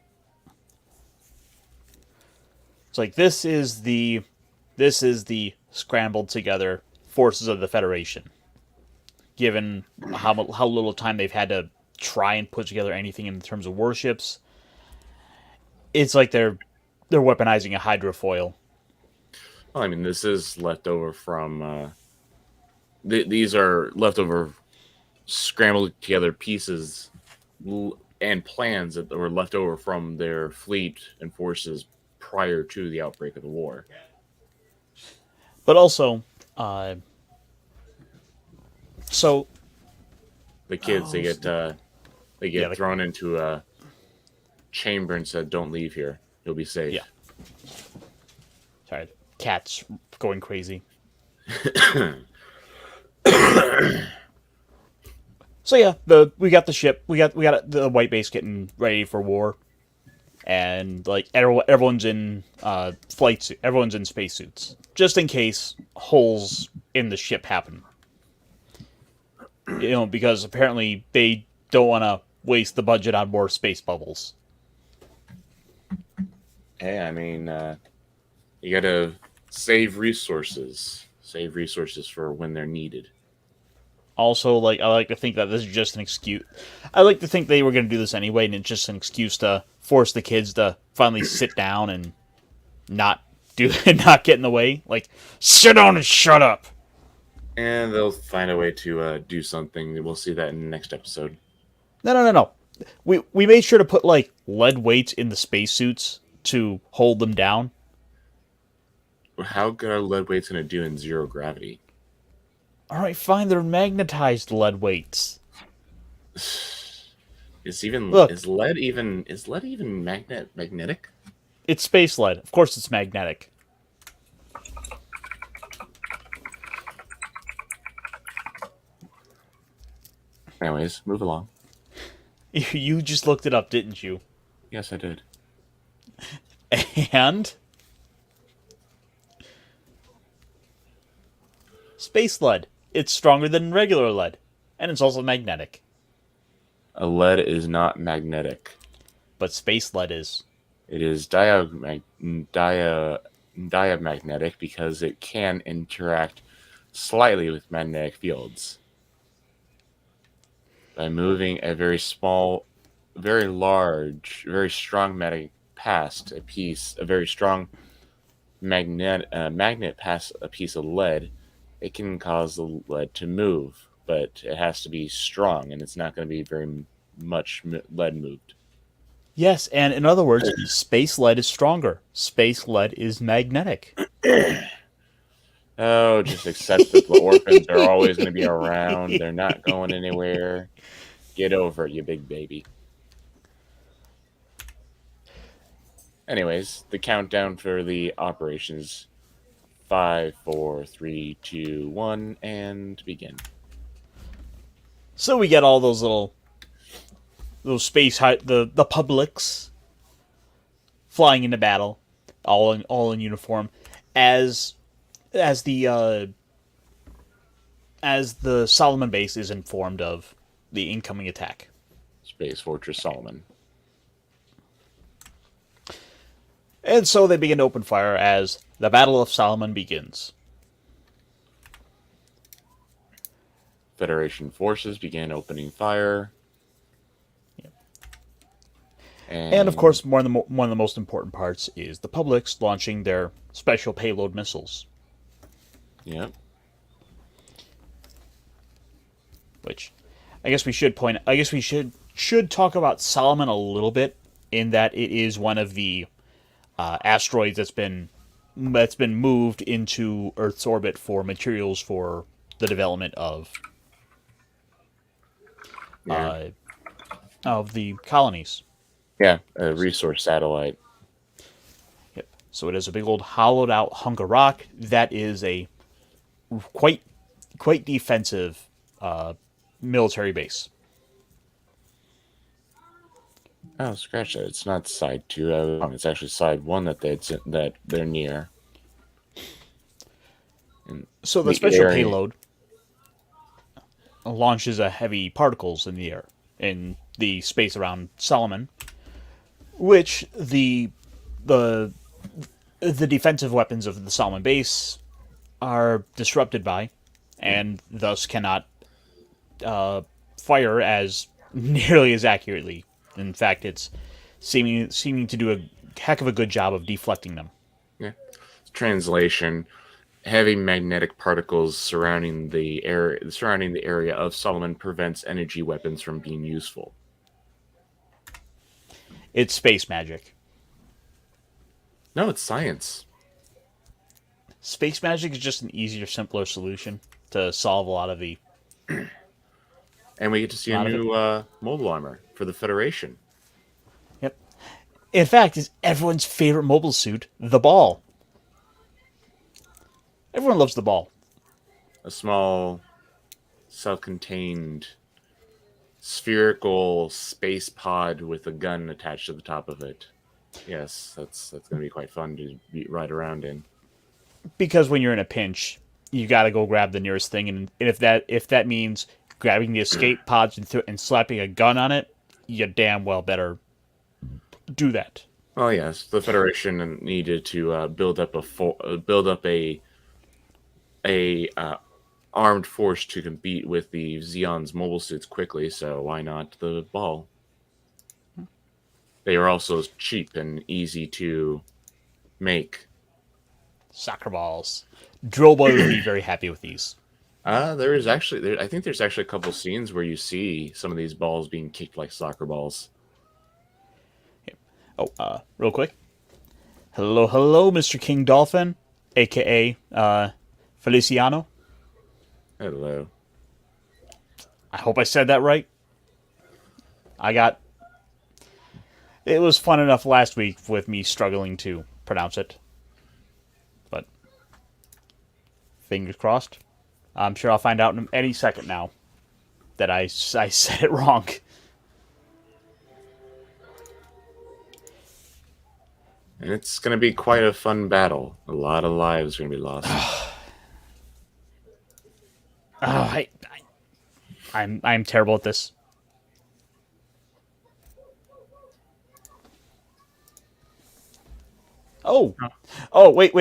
It's like this is the scrambled together forces of the Federation. Given how little time they've had to try and put together anything in terms of warships, it's like they're weaponizing a hydrofoil. Well, I mean, this is leftover from. These are leftover, scrambled together pieces and plans that were left over from their fleet and forces prior to the outbreak of the war. But also, so the kids they get thrown into a chamber and said, "Don't leave here. You'll be safe." Yeah. Sorry, cat's going crazy. So yeah, we got the ship. We got the white base getting ready for war, and like everyone's in everyone's in spacesuits just in case holes in the ship happen. Because apparently they don't want to waste the budget on more space bubbles. Hey, I mean, you gotta Save resources. Save resources for when they're needed. Also, like, I like to think that this is just an excuse. I like to think they were going to do this anyway, and it's just an excuse to force the kids to finally sit down and not not get in the way. Like, sit down and shut up. And they'll find a way to do something. We'll see that in the next episode. No. We made sure to put like lead weights in the spacesuits to hold them down. How good are lead weights going to do in zero gravity? All right, fine. They're magnetized lead weights. Look. Is lead even magnetic? It's space lead. Of course, it's magnetic. Anyways, move along. You just looked it up, didn't you? Yes, I did. And space lead. It's stronger than regular lead, and it's also magnetic. A lead is not magnetic. But space lead is. It is diamagnetic because it can interact slightly with magnetic fields. By moving a very small, very large, very strong magnet past a very strong magnet past a piece of lead, it can cause the lead to move, but it has to be strong, and it's not going to be very much lead moved. Yes, and in other words, space lead is stronger. Space lead is magnetic. Oh, just accept that the orphans are always going to be around. They're not going anywhere. Get over it, you big baby. Anyways, the countdown for the operations: 5, 4, 3, 2, 1, and begin. So we get all those the publics flying into battle, all in uniform, as the Solomon base is informed of the incoming attack. Space Fortress Solomon. And so they begin to open fire as the Battle of Solomon begins. Federation forces began opening fire. Yep. And of course, one of the most important parts is the publics launching their special payload missiles. Yep. Which I guess we should talk about Solomon a little bit, in that it is one of the asteroids that's been moved into Earth's orbit for materials for the development of the colonies. Yeah, a resource satellite. Yep. So it is a big old hollowed out hunk of rock that is a quite defensive military base. Oh, scratch that! It's not side 2. It's actually side 1 that they're near. And so the special payload launches a heavy particles in the air in the space around Solomon, which the defensive weapons of the Solomon base are disrupted by, and thus cannot fire as nearly as accurately. In fact, it's seeming to do a heck of a good job of deflecting them. Yeah. Translation: heavy magnetic particles surrounding the area of Solomon prevents energy weapons from being useful. It's space magic. No, it's science. Space magic is just an easier, simpler solution to solve a lot of the... And we get to see a new mobile armor for the Federation. Yep. In fact, it's everyone's favorite mobile suit, the ball. Everyone loves the ball. A small, self-contained, spherical space pod with a gun attached to the top of it. Yes, that's going to be quite fun to ride around in. Because when you're in a pinch, you got to go grab the nearest thing, and if that means grabbing the escape pods and slapping a gun on it, you damn well better do that. Well, yes, the Federation needed to build up a armed force to compete with the Xeon's mobile suits quickly. So why not the ball? They are also cheap and easy to make. Soccer balls. Drill Boy would be very happy with these. There is actually I think there's actually a couple scenes where you see some of these balls being kicked like soccer balls. Oh, real quick. Hello, hello, Mr. King Dolphin, aka Feliciano. Hello. I hope I said that right. It was fun enough last week with me struggling to pronounce it. But fingers crossed. I'm sure I'll find out in any second now that I said it wrong. And it's going to be quite a fun battle. A lot of lives are going to be lost. I'm terrible at this. Oh, wait.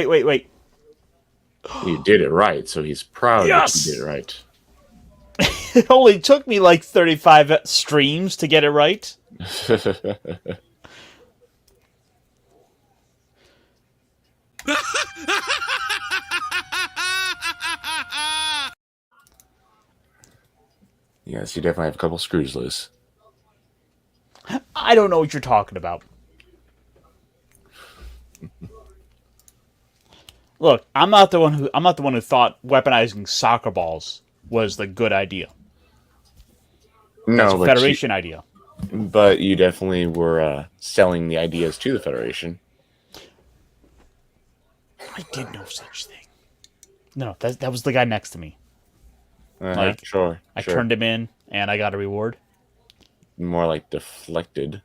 You did it right, so he's proud Yes! that you did it right. It only took me like 35 streams to get it right. Yes, you definitely have a couple screws loose. I don't know what you're talking about. Look, I'm not the one who thought weaponizing soccer balls was the good idea. That's No, a Federation idea. but you definitely were selling the ideas to the Federation. I did no such thing. No, that was the guy next to me. Like, Sure. I turned him in, and I got a reward. More like deflected.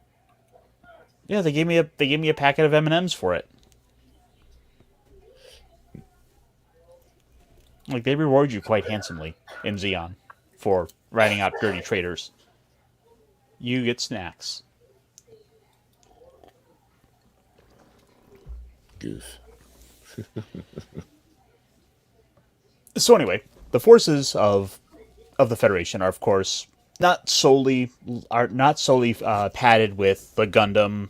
Yeah, they gave me a packet of M&Ms for it. Like, they reward you quite handsomely in Xeon for riding out dirty traders. You get snacks. Goof. So anyway, the forces of the Federation are, of course, not solely padded with the Gundam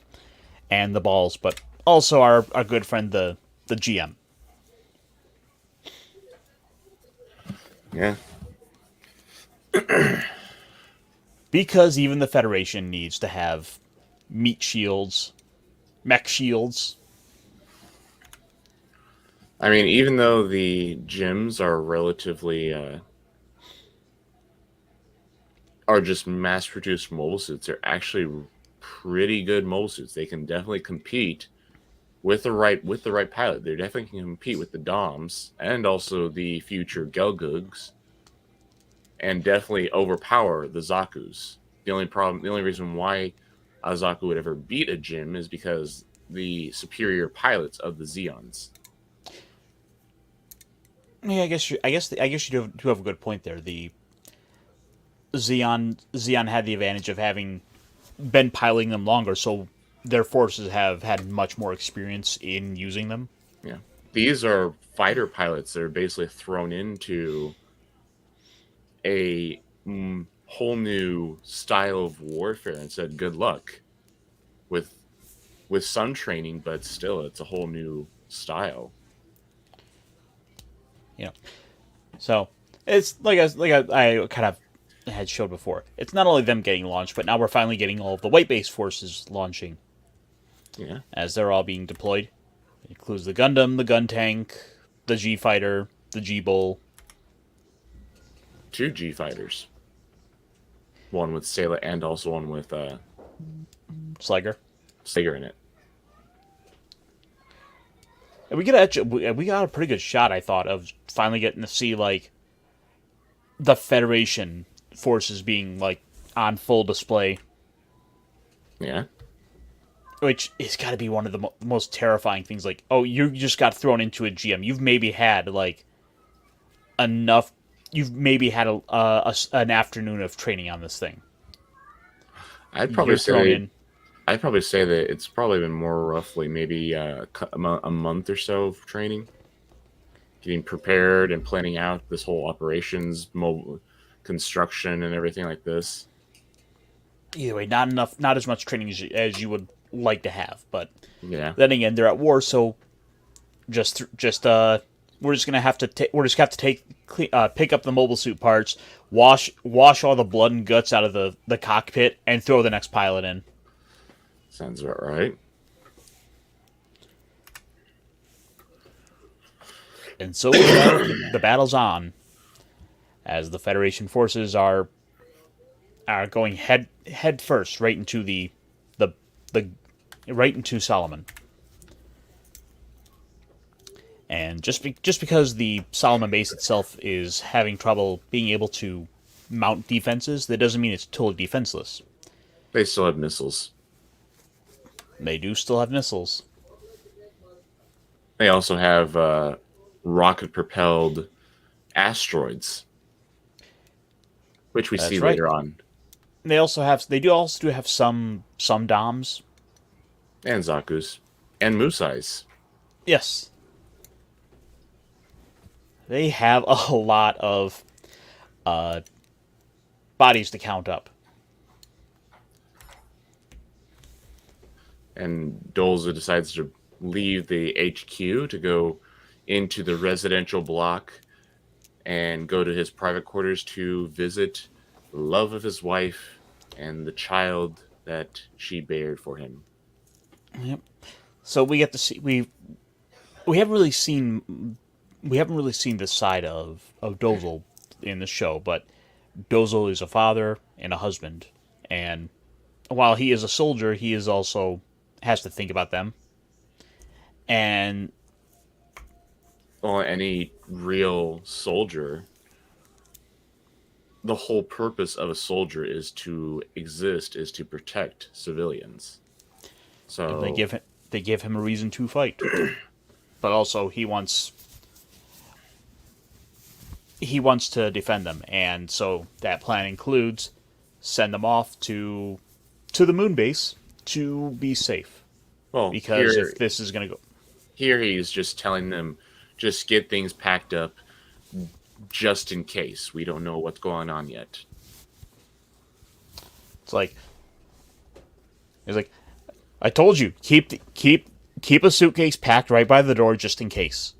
and the balls, but also our good friend the GM. Yeah. Because even the Federation needs to have meat shields, mech shields. I mean, even though the gyms are relatively are just mass-produced mobile suits, they're actually pretty good mobile suits. They can definitely compete with the right pilot. They definitely can compete with the DOMs and also the future Gelgugs, and definitely overpower the Zakus. The only reason why a Zaku would ever beat a gym is because the superior pilots of the Xeons. Yeah, I guess you do have a good point there. The Xeon had the advantage of having been piloting them longer, so their forces have had much more experience in using them. Yeah, these are fighter pilots that are basically thrown into a whole new style of warfare and said, "Good luck with some training, but still, it's a whole new style." You know, so it's like I kind of had showed before. It's not only them getting launched, but now we're finally getting all of the white-based forces launching. Yeah, As they're all being deployed. It includes the Gundam, the Gun Tank, the G Fighter, the G Bull. 2 G fighters, one with Sayla and also one with Slager. Sager in it. And we got a pretty good shot, I thought, of finally getting to see like the Federation forces being like on full display. Yeah. Which has got to be one of the most terrifying things. Like, oh, you just got thrown into a GM. You've maybe had like enough. You've maybe had an afternoon of training on this thing. I'd probably You're thrown say in. I'd probably say that it's probably been more roughly maybe a month or so of training, getting prepared and planning out this whole operations, mobile construction, and everything like this. Either way, not as much training as you would like to have. But Yeah. then again, they're at war, so just we're just gonna have to pick up the mobile suit parts, wash all the blood and guts out of the cockpit, and throw the next pilot in. Sounds about right. And so the battle's on, as the Federation forces are going head first right into the right into Solomon. And just because the Solomon base itself is having trouble being able to mount defenses, that doesn't mean it's totally defenseless. They still have missiles. They do still have missiles. They also have rocket-propelled asteroids, which we That's see right. later on, They do also have some DOMs. and Zaku's, and Musai's. Yes. They have a lot of bodies to count up. And Dolza decides to leave the HQ to go into the residential block and go to his private quarters to visit the love of his wife and the child that she bared for him. Yep. So we get to see we haven't really seen this side of Dozel in the show, but Dozel is a father and a husband, and while he is a soldier, he is also has to think about them. And Well, any real soldier, the whole purpose of a soldier is to exist, is to protect civilians. So they give him a reason to fight, but also he wants to defend them, and so that plan includes send them off to the moon base to be safe. well, Because here, if this is going to go, here he's just telling them, just get things packed up, just in case. We don't know what's going on yet. it's like I told you, keep a suitcase packed right by the door just in case.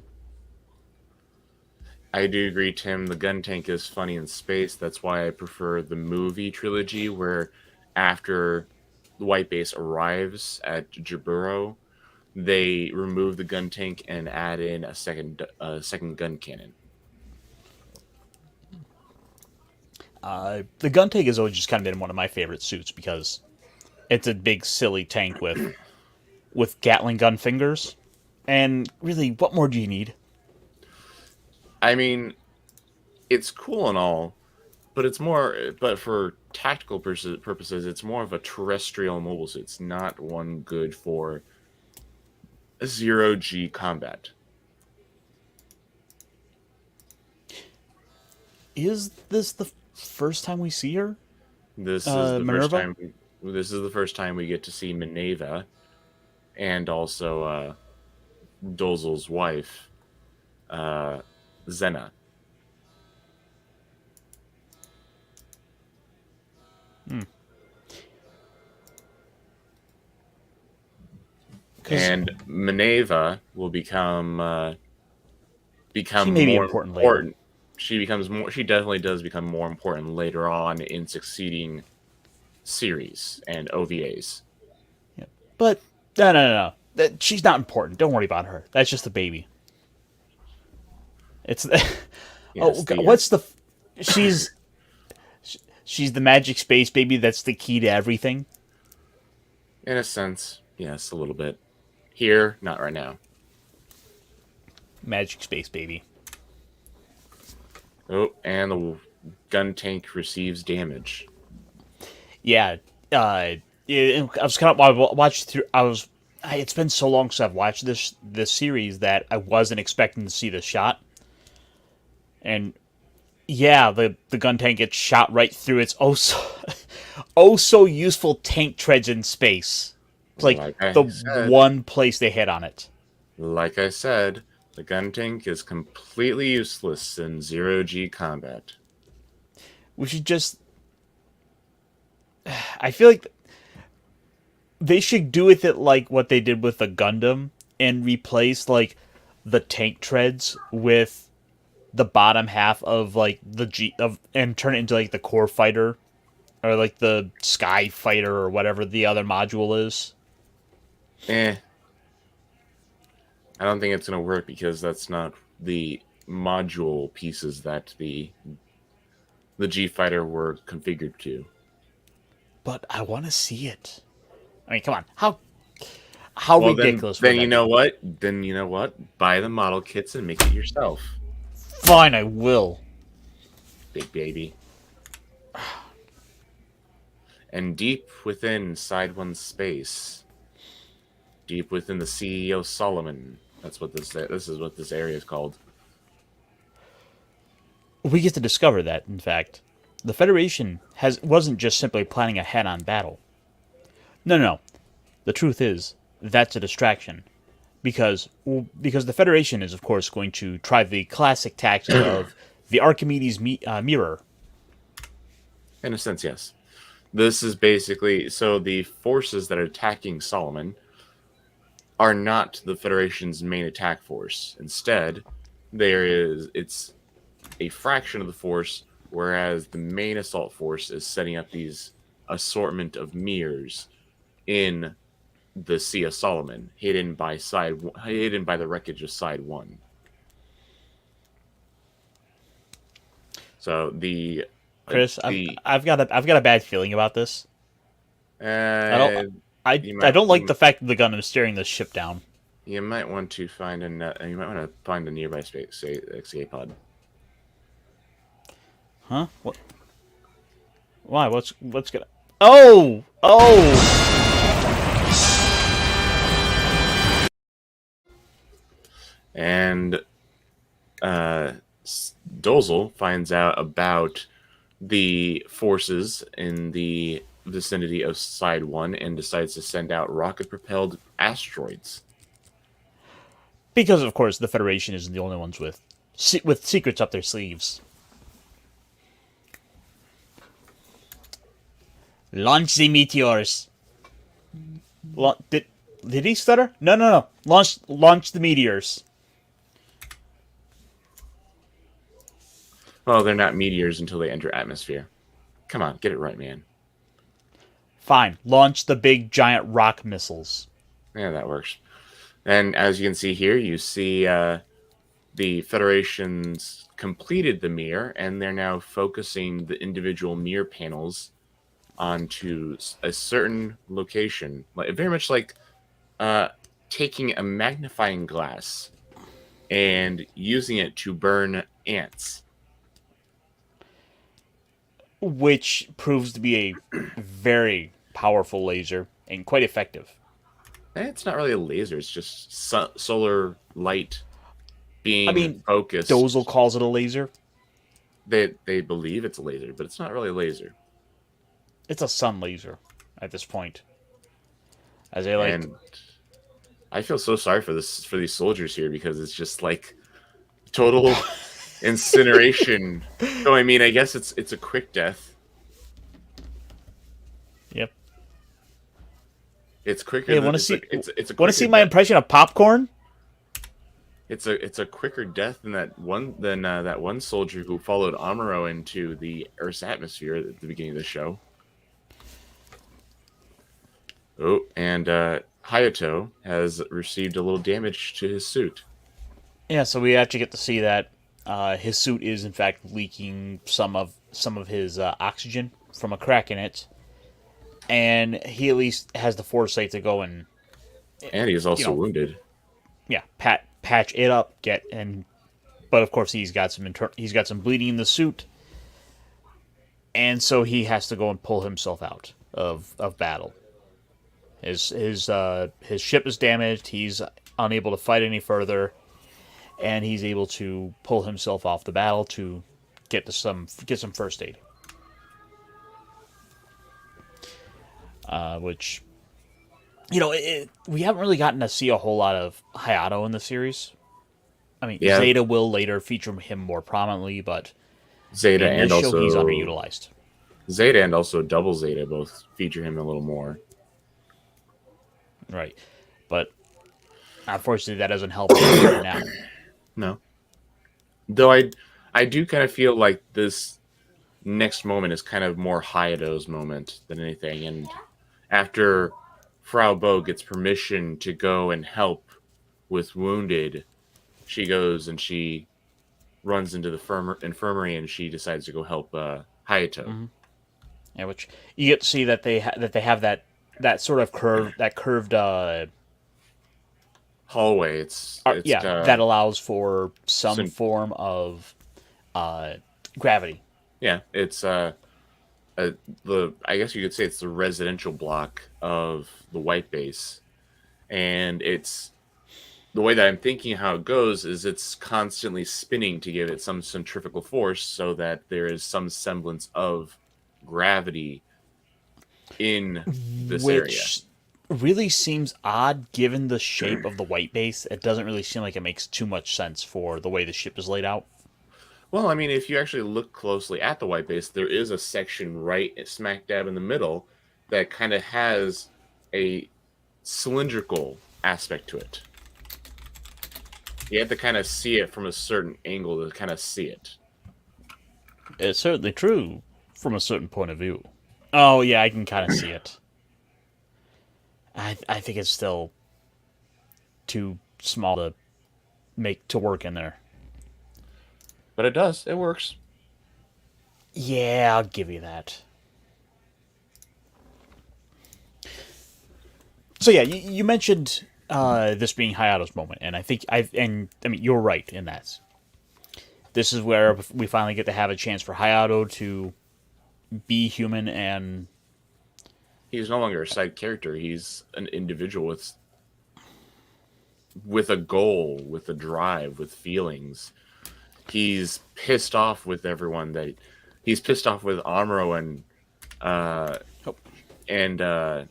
I do agree, Tim. The gun tank is funny in space. That's why I prefer the movie trilogy, where after the White Base arrives at Jaburo, they remove the gun tank and add in a second gun cannon. The gun tank has always just kind of been one of my favorite suits because it's a big silly tank with Gatling gun fingers, and really, what more do you need? I mean, it's cool and all, but but for tactical purposes, it's more of a terrestrial mobile suit. It's not one good for zero-G combat. Is this the first time we see her? This is the first Minerva? time. This is the first time we get to see Minerva, and also Dozel's wife, Zena. And Minerva will become She may be more important later. She becomes more. She definitely does become more important later on in succeeding series and OVAs. Yeah. But no. She's not important. Don't worry about her. That's just a baby. It's Yes, what's the she's the magic space baby. That's the key to everything. in a sense, yes, a little bit. Here, not right now. Magic space baby. Oh, and the gun tank receives damage. Yeah. I was kind of I watched through. It's been so long since I've watched this series that I wasn't expecting to see the shot. And yeah, the gun tank gets shot right through its oh so useful tank treads in space. It's like Like I the said, one place they hit on it. like I said, the gun tank is completely useless in zero-G combat. We should just. I feel like they should do with it like what they did with the Gundam and replace like the tank treads with the bottom half of like the G of and turn it into like the core fighter or like the sky fighter or whatever the other module is. Eh, I don't think it's gonna work because that's not the module pieces that the G fighter were configured to. But I want to see it. I mean, come on. How Well, then, ridiculous would then you that know be? what? Then you know what? Buy the model kits and make it yourself, Fine, I will. big baby. And deep within Side One's space, deep within the CEO Solomon. That's what this is what this area is called. We get to discover that, in fact, the Federation wasn't just simply planning a head-on battle. No, no, no. The truth is, that's a distraction. Because the Federation is, of course, going to try the classic tactic of the Archimedes mirror. In a sense, yes. This is basically so the forces that are attacking Solomon are not the Federation's main attack force. Instead, it's a fraction of the force, whereas the main assault force is setting up these assortment of mirrors in the Sea of Solomon, hidden by the wreckage of Side One. So Chris, the I've got a bad feeling about this. I uh, don't I you I might don't like the fact that the Gundam is steering this ship down. you might want to find you might want to find a nearby space, say escape pod. Huh? What? Why? What's gonna? Oh! And Dozel finds out about the forces in the vicinity of Side 1 and decides to send out rocket-propelled asteroids. Because of course the Federation isn't the only ones with secrets up their sleeves. Launch the meteors. Did he stutter? No, no, no. Launch the meteors. Well, they're not meteors until they enter atmosphere. Come on, get it right, man. Fine. Launch the big giant rock missiles. Yeah, that works. And as you can see here, you see the Federation's completed the mirror, and they're now focusing the individual mirror panels onto a certain location, very much like taking a magnifying glass and using it to burn ants. Which proves to be a very powerful laser and quite effective. It's not really a laser; it's just solar light being I mean, focused. Dozel calls it a laser. They believe it's a laser, but it's not really a laser. It's a sun laser at this point. As they like. And I feel so sorry for these soldiers here because it's just like total incineration. So I mean, I guess it's a quick death. Yep. It's quicker. Hey, than, want to it's see? a, it's a Want to quicker see my death. impression of popcorn? It's a quicker death than that one soldier who followed Amuro into the Earth's atmosphere at the beginning of the show. Oh, and Hayato has received a little damage to his suit. Yeah, so we actually get to see that his suit is in fact leaking some of his oxygen from a crack in it, and he at least has the foresight to go and And he's also wounded. yeah patch it up, but of course he's got some bleeding in the suit, and so he has to go and pull himself out of battle. His ship is damaged. He's unable to fight any further, and he's able to pull himself off the battle to get some first aid. Which we haven't really gotten to see a whole lot of Hayato in the series. I mean, Yeah, Zeta will later feature him more prominently, but Zeta in this and show, he's also underutilized. Zeta and also Double Zeta both feature him a little more. Right. But unfortunately, that doesn't help any here now. No, though I do kind of feel like this next moment is kind of more Hayato's moment than anything. And after Frau Bo gets permission to go and help with Wounded, she goes and she runs into the infirmary and she decides to go help Hayato. Yeah, which you get to see that they have that sort of curved Hallway. It's that allows for some so, form of uh, gravity. yeah, it's the I guess you could say it's the residential block of the White Base, and it's the way that I'm thinking how it goes is it's constantly spinning to give it some centrifugal force so that there is some semblance of gravity in this area. Which really seems odd given the shape of the white base. It doesn't really seem like it makes too much sense for the way the ship is laid out. Well, I mean, if you actually look closely at the White Base, there is a section right smack dab in the middle that kind of has a cylindrical aspect to it. You have to kind of see it from a certain angle to kind of see it. It's certainly true from a certain point of view. Oh yeah, I can kind of see it. I think it's still too small to make to work in there. But it does. It works. Yeah, I'll give you that. So yeah, you mentioned this being Hayato's moment, and I mean you're right in that. This is where we finally get to have a chance for Hayato to be human, and He's no longer a side character. He's an individual with a goal, with a drive, with feelings. He's pissed off with everyone that he's pissed off with Amuro uh oh, and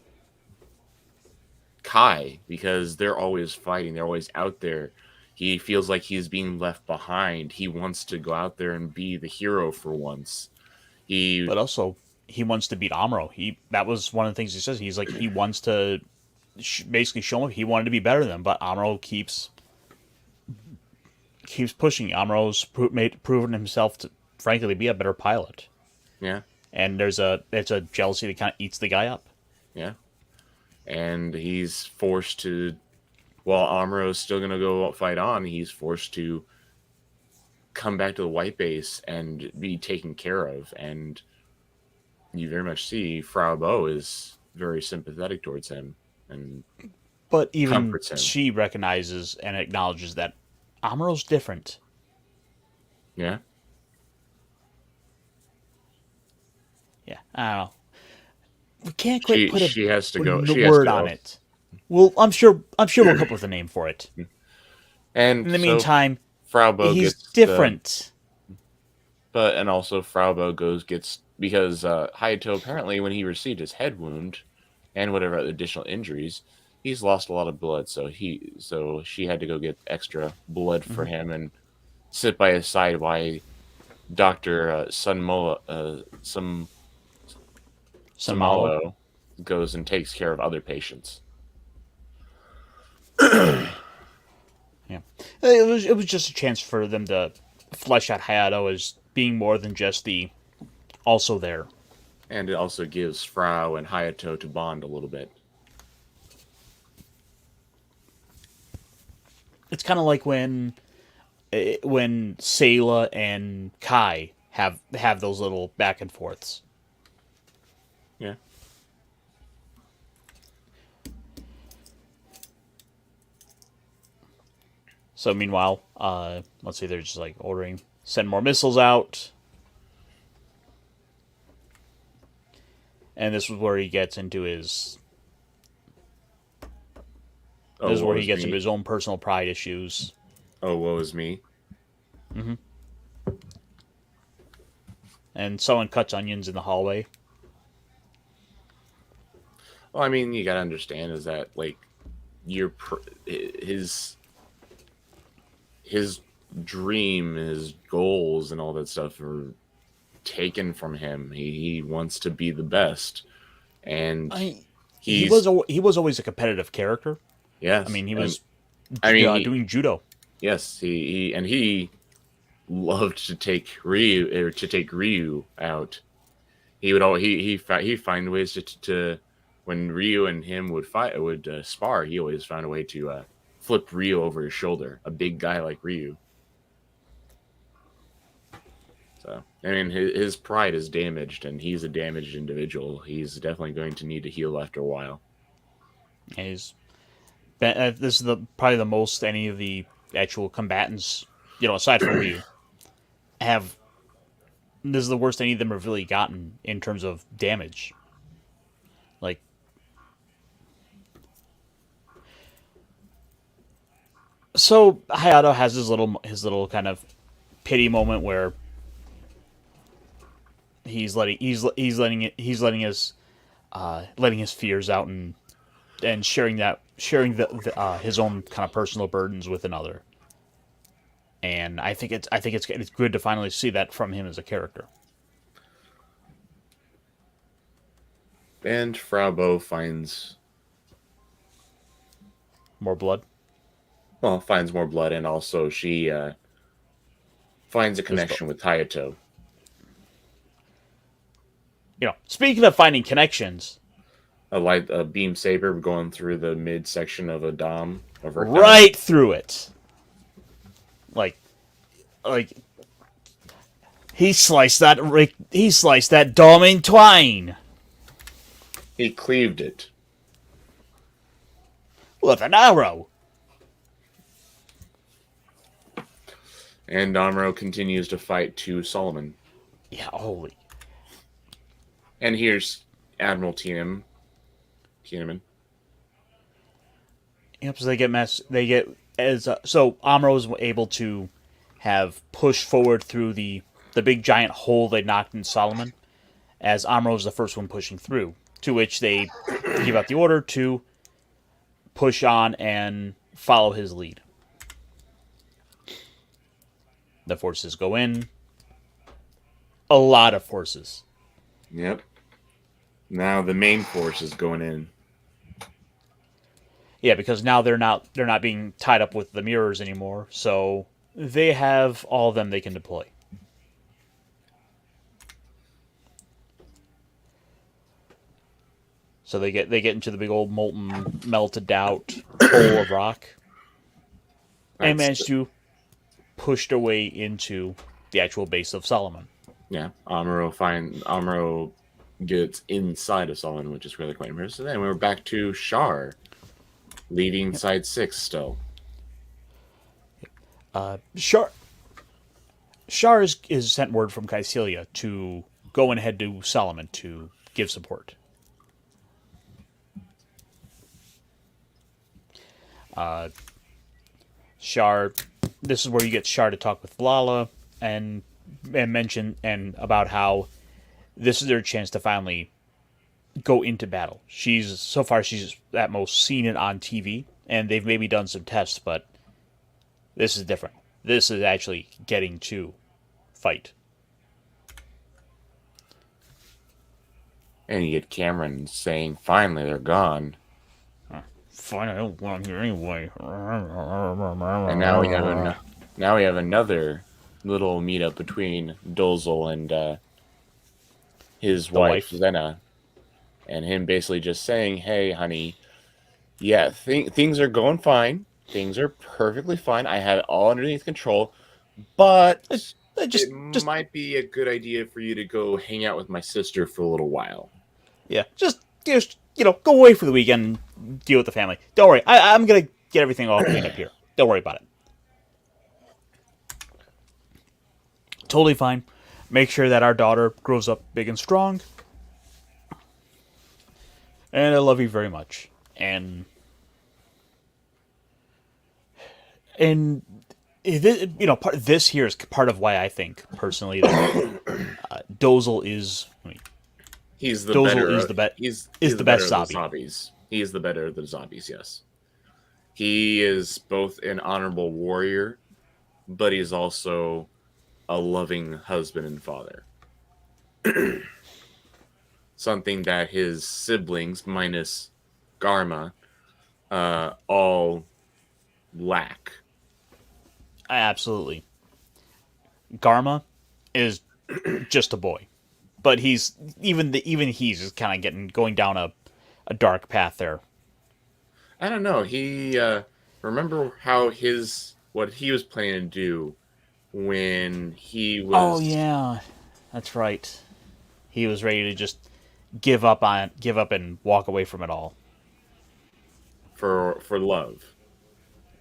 Kai because they're always fighting, they're always out there. He feels like he's being left behind. He wants to go out there and be the hero for once. He but also he wants to beat Amuro. That was one of the things he says. He's like he wants to basically show him he wanted to be better than him, but Amuro keeps pushing. Amuro's proven himself to frankly be a better pilot, yeah, and it's a jealousy that kind of eats the guy up. yeah. And he's forced to, while Amuro's still gonna go fight on, he's forced to come back to the White Base and be taken care of. And you very much see Frau Bo is very sympathetic towards him and But even comforts him. she recognizes and acknowledges that Amuro's different. Yeah. Yeah, I don't know. We can't quite put She has to go. the She has word to on go. it. Well, I'm sure we'll come up with a name for it. And In the so meantime, Frau Bo he's gets different. and also Frau Bo gets because Hayato apparently when he received his head wound and whatever additional injuries, he's lost a lot of blood. So she had to go get extra blood for him and sit by his side while Doctor Samalo. Samalo goes and takes care of other patients. Yeah, it was just a chance for them to flesh out Hayato as being more than just the also there. And it also gives Frau and Hayato to bond a little bit. It's kind of like when Sayla and Kai have those little back and forths. Yeah. So meanwhile, let's see, they're just like send more missiles out. And this is where he gets into his. Oh, This is where woe he is gets me. into his own personal pride issues. Oh, woe is me. And someone cuts onions in the hallway. Well, I mean, you gotta understand is that like your his dream, his goals, and all that stuff are taken from him. He wants to be the best, and he's He was always a competitive character. I yes, mean, he and was I mean doing judo. yes, he loved to take Ryu out. He would all he find ways to when Ryu and him would spar. He always found a way to flip Ryu over his shoulder. A big guy like Ryu. So I mean, his pride is damaged, and he's a damaged individual. He's definitely going to need to heal after a while. And this is probably the most any of the actual combatants, aside from Ryu, have. This is the worst any of them have really gotten in terms of damage. Like, so Hayato has his little kind of pity moment where he's letting his fears out and sharing his own kind of personal burdens with another. And I think it's good to finally see that from him as a character. And Frau Bo finds More blood. finds more blood, and also she finds a connection with Hayato. Speaking of finding connections, A beam saber going through the midsection of a dom of her right through it, like he sliced that dome in twine He cleaved it. with an arrow. And Amuro continues to fight to Solomon. Yeah, holy. And here's Admiral Tiedemann. Yep. So so Amuro was able to have pushed forward through the big giant hole they knocked in Solomon, as Amuro was the first one pushing through. To which they give out the order to push on and follow his lead. The forces go in. A lot of forces. Yep. Now the main force is going in. Yeah, because now they're not being tied up with the mirrors anymore, so they have all of them they can deploy. So they get into the big old molten, melted out hole of rock, and manage to push their way into the actual base of Solomon. Yeah, Amuro gets inside of Solomon, which is really quite impressive. And we're back to Char, leading side 6 still. Char is sent word from Caecilia to go and head to Solomon to give support. Char, this is where you get Char to talk with Lala and mention about how this is their chance to finally go into battle. She's at most seen it on TV, and they've maybe done some tests, but this is different. This is actually getting to fight. And you get Cameron saying, "Finally, they're gone." Fine, I don't want here anyway. And now we have another little meetup between Dozel and his wife Zena, and him basically just saying, "Hey, honey, yeah, things are going fine. Things are perfectly fine. I have it all underneath control, but it might be a good idea for you to go hang out with my sister for a little while." Yeah, just go away for the weekend and deal with the family. Don't worry, I'm gonna get everything all cleaned up here. Don't worry about it. Totally fine. Make sure that our daughter grows up big and strong. And I love you very much. And this here is part of why I think personally that Dozel is. He's the Dozel better. is the bet is He's the the better best of the zombie. zombies. He is the better of the zombies. Yes, he is both an honorable warrior, but he's also a loving husband and father. Something that his siblings, minus Garma, all lack. Absolutely. Garma is just a boy, but he's even he's just kind of going down a dark path there. I don't know. He remember how his what he was planning to do when he Oh was yeah, that's right. He was ready to just give up and walk away from it all. for love.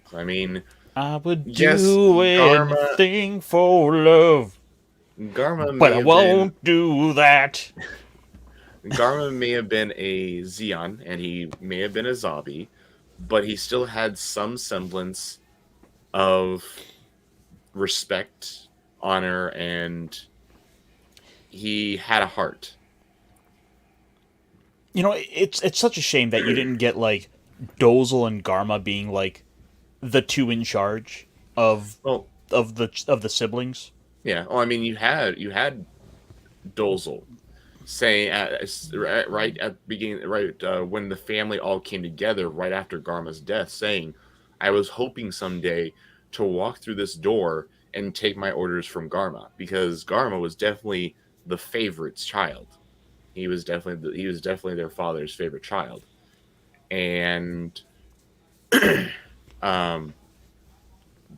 So, I mean, I would yes, do Garma anything for love, Garma but may I have been won't do that. Garma may have been a Xeon and he may have been a zombie, but he still had some semblance of respect, honor, and he had a heart. You know, it's such a shame that you didn't get like Dozel and Garma being like the two in charge of Well, of the siblings. yeah. Well, I mean, you had Dozel saying right at the beginning, right when the family all came together, right after Garma's death, saying, "I was hoping someday to walk through this door and take my orders from Garma," because Garma was definitely the favorite child. He was definitely their father's favorite child, and um,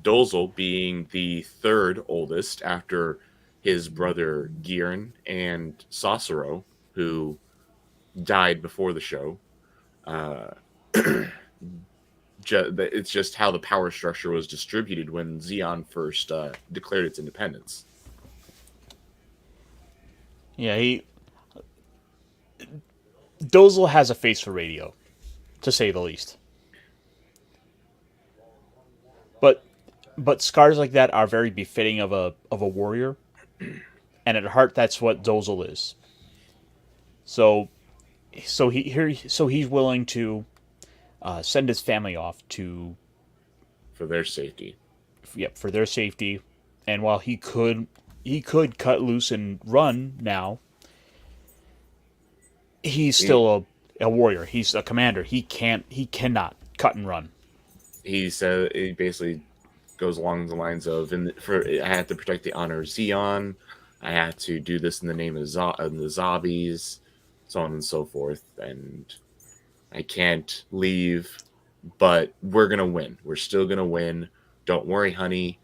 Dozel being the third oldest after his brother Giern and Sosoro, who died before the show. Uh, it's just how the power structure was distributed when Xeon first declared its independence. Yeah, he Dozel has a face for radio, to say the least. But scars like that are very befitting of a warrior, and at heart, that's what Dozel is. So he's willing to send his family off to For their safety. yep for their safety, and while he could cut loose and run now, he's He, still a warrior. He's a commander. He cannot cut and run. he said he basically goes along the lines of, for I have to protect the honor of Xeon. I have to do this in the name of the zombies, so on and so forth. And I can't leave, but we're gonna win. We're still gonna win. Don't worry, honey.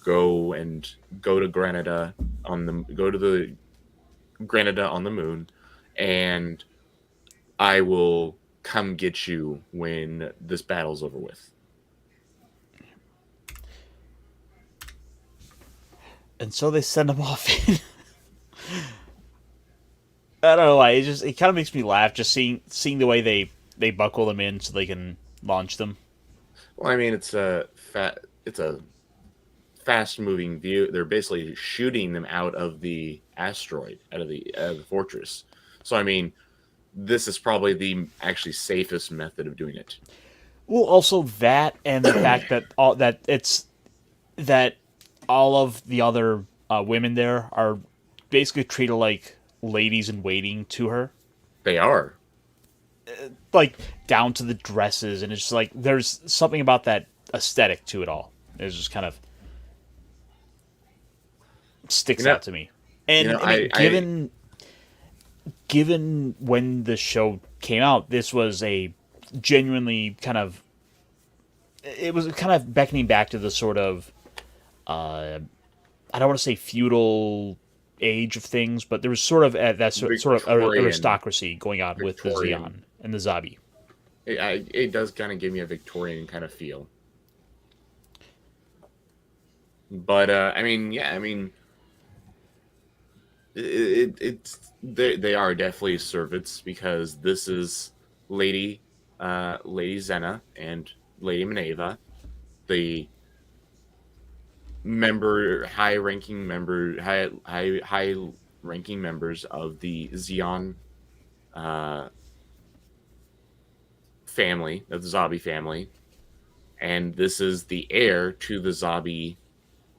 Go to Granada go to the Granada on the moon, and I will come get you when this battle's over with. And so they send him off. I don't know why. It kind of makes me laugh just seeing the way they buckle them in so they can launch them. Well, I mean, it's a fast moving view. They're basically shooting them out of the asteroid, out of the fortress. So I mean, this is probably the actually safest method of doing it. Well, also that and the fact that all of the other women there are basically treated like ladies in waiting to her, They are. like down to the dresses, and it's just like there's something about that aesthetic to it all. It's just kind of You sticks know, out to me. you And know, I mean, I given when the show came out, this was a genuinely kind of it was kind of beckoning back to the sort of I don't want to say feudal age of things, but there was sort of sort of Victorian, aristocracy going on with the Victorian. Xeon and the Zabi. It does kind of give me a Victorian kind of feel. But I mean, yeah, I mean, it's they are definitely servants because this is Lady Zena and Lady Maneva, the high ranking members of the Xeon uh, family, of the Zabi family, and this is the heir to the Zabi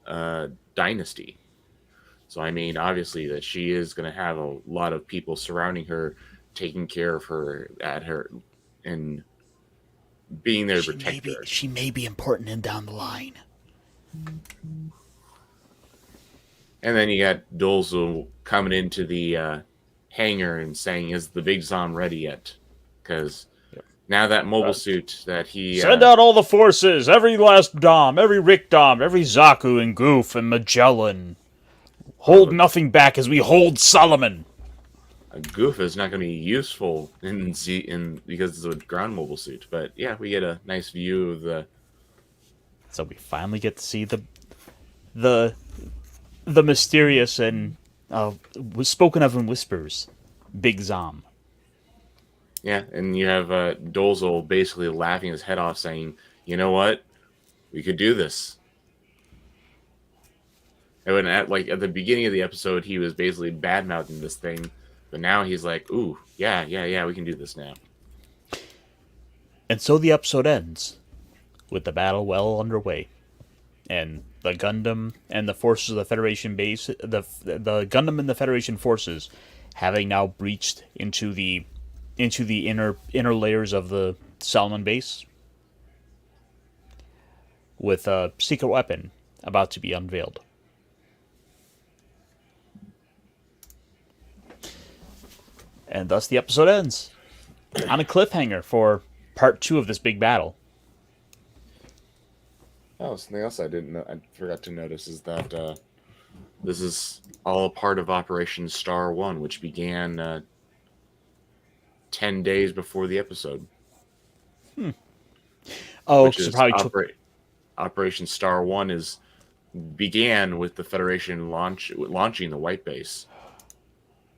uh, dynasty. So I mean, obviously, that she is going to have a lot of people surrounding her, taking care of her, at her, and being there to protect her. She may be important in down the line. And then you got Dolzo coming into the hangar and saying, "Is the Big Zom ready yet?" Because now that mobile suit that he Send out all the forces, every last Dom, every Rick Dom, every Zaku and Goof and Magellan. Hold nothing back as we hold Solomon. Goof is not going to be useful in because it's a ground mobile suit. But yeah, we get a nice view of the. So we finally get to see the mysterious and was spoken of in whispers, Big Zom. Yeah, and you have Dolzo basically laughing his head off, saying, "You know what? We could do this." And when at the beginning of the episode, he was basically bad mouthing this thing, but now he's like, "Ooh, yeah, we can do this now." And so the episode ends with the battle well underway, and the Gundam and the forces of the Federation base, the Gundam and the Federation forces, having now breached into the inner layers of the Solomon base, with a secret weapon about to be unveiled. And thus the episode ends on a cliffhanger for part 2 of this big battle. Oh, something else I didn't know. I forgot to notice is that this is all a part of Operation Star One, which began 10 days before the episode. Oh, Which so is probably Operation Star One began with the Federation launching the White Base.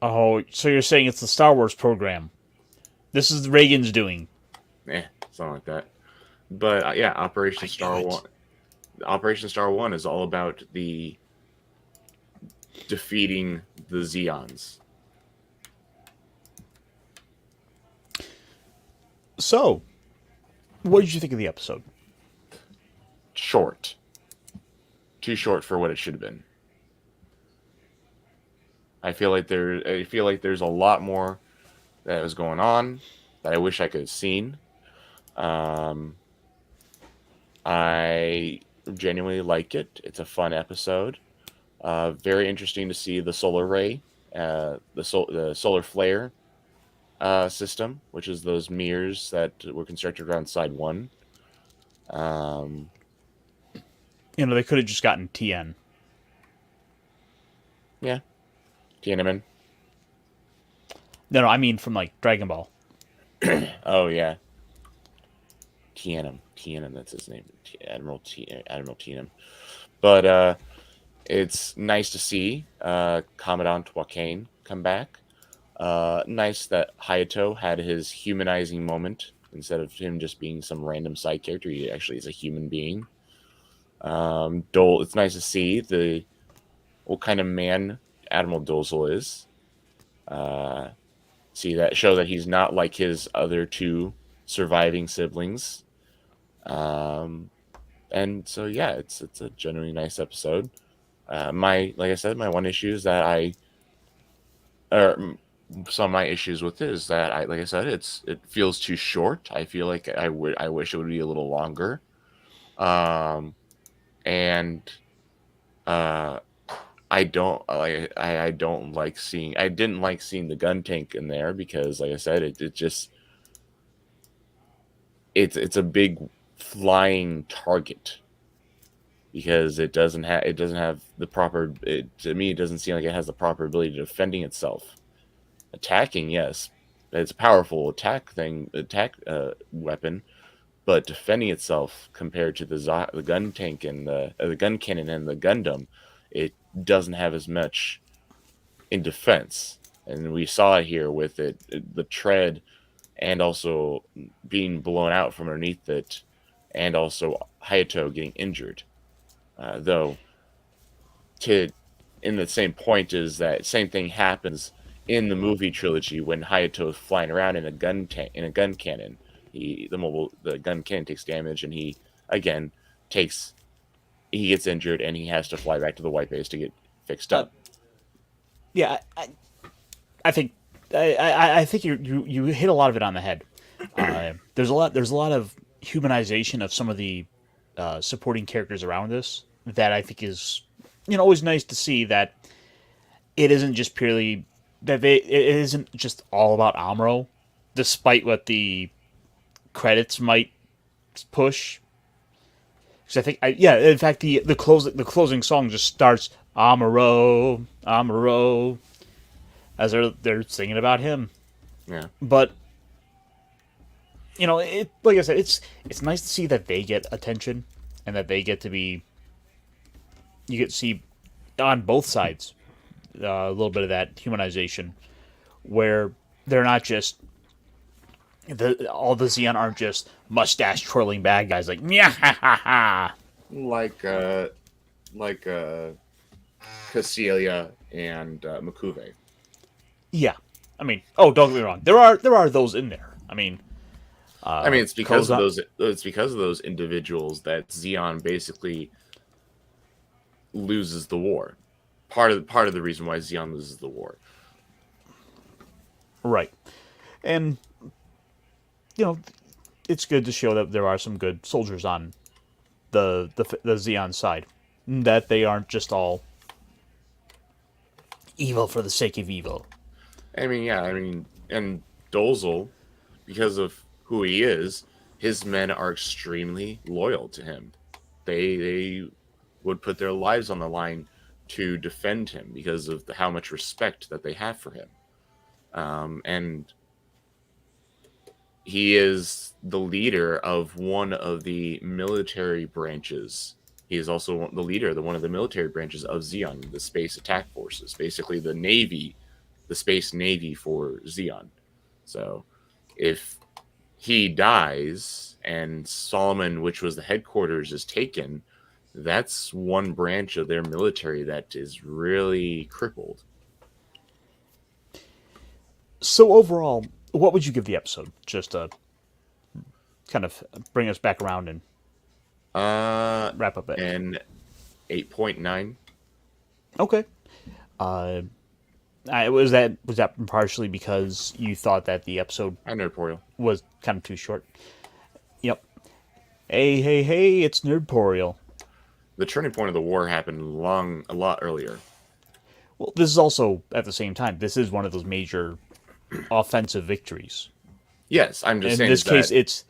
Oh, so you're saying it's the Star Wars program? This is Reagan's doing. Something like that. But yeah, Operation Star One. Operation Star One is all about the defeating the Zeons. So, what did you think of the episode? Short. Too short for what it should have been. I feel like there's a lot more that was going on that I wish I could have seen. I genuinely like it. It's a fun episode. Very interesting to see the solar ray, the solar flare system, which is those mirrors that were constructed around side 1. They could have just gotten TN. Yeah. Tiananmen. No, I mean from like Dragon Ball. Oh yeah. Tiananmen, that's his name. Admiral Tiananmen. But it's nice to see Commandant Joaquin come back. Nice that Hayato had his humanizing moment instead of him just being some random side character. He actually is a human being. It's nice to see what kind of man Admiral Dolzel is. Show that he's not like his other 2 surviving siblings. And so yeah, it's a genuinely nice episode. Like I said, my one issue is that some of my issues with it is that like I said, it feels too short. I feel like I wish it would be a little longer. I didn't like seeing the gun tank in there because, like I said, it's a big flying target because it doesn't have the proper. To me, it doesn't seem like it has the proper ability to defending itself. Attacking, yes, it's a powerful attack weapon, but defending itself compared to the gun tank and the gun cannon and the Gundam, it doesn't have as much in defense. And we saw it here with the tread, and also being blown out from underneath it, and also Hayato getting injured. Though, in the same point is that same thing happens in the movie trilogy when Hayato is flying around in a gun cannon. The gun cannon takes damage, and he again takes he gets injured, and he has to fly back to the white base to get fixed up. Yeah, I think I think you hit a lot of it on the head. There's a lot of humanization of some of the supporting characters around this that I think is always nice to see, that it isn't just purely that it isn't just all about Amuro, despite what the credits might push. Because I think in fact the closing song just starts Amuro, Amuro, as they're singing about him. Yeah. But like I said, it's nice to see that they get attention, and that they get to be. You get to see on both sides a little bit of that humanization, where they're not just all the Xeon aren't just mustache twirling bad guys like yeah ha ha ha. Like Cecilia and Makuve. Yeah, I mean, don't get me wrong. There are those in there. I mean, it's because of those. It's because of those individuals that Xeon basically loses the war. Part of the reason why Xeon loses the war. Right, and it's good to show that there are some good soldiers on the Xeon side, that they aren't just all evil for the sake of evil. And Dozel, because of who he is, his men are extremely loyal to him. They would put their lives on the line to defend him because of how much respect that they have for him. And he is the leader of one of the military branches. He is also the leader of one of the military branches of Xeon, the Space Attack Forces, basically the Navy, the Space Navy for Xeon. So if he dies and Solomon, which was the headquarters, is taken, that's one branch of their military that is really crippled. So overall, what would you give the episode? Just to kind of bring us back around and wrap up it. An 8.9. Okay. Was that partially because you thought that the episode Nerdporial was kind of too short? Yep. Hey, it's Nerdporial. The turning point of the war happened a lot earlier. Well, this is also, at the same time, this is one of those major offensive victories. Yes, I'm just saying. In this case,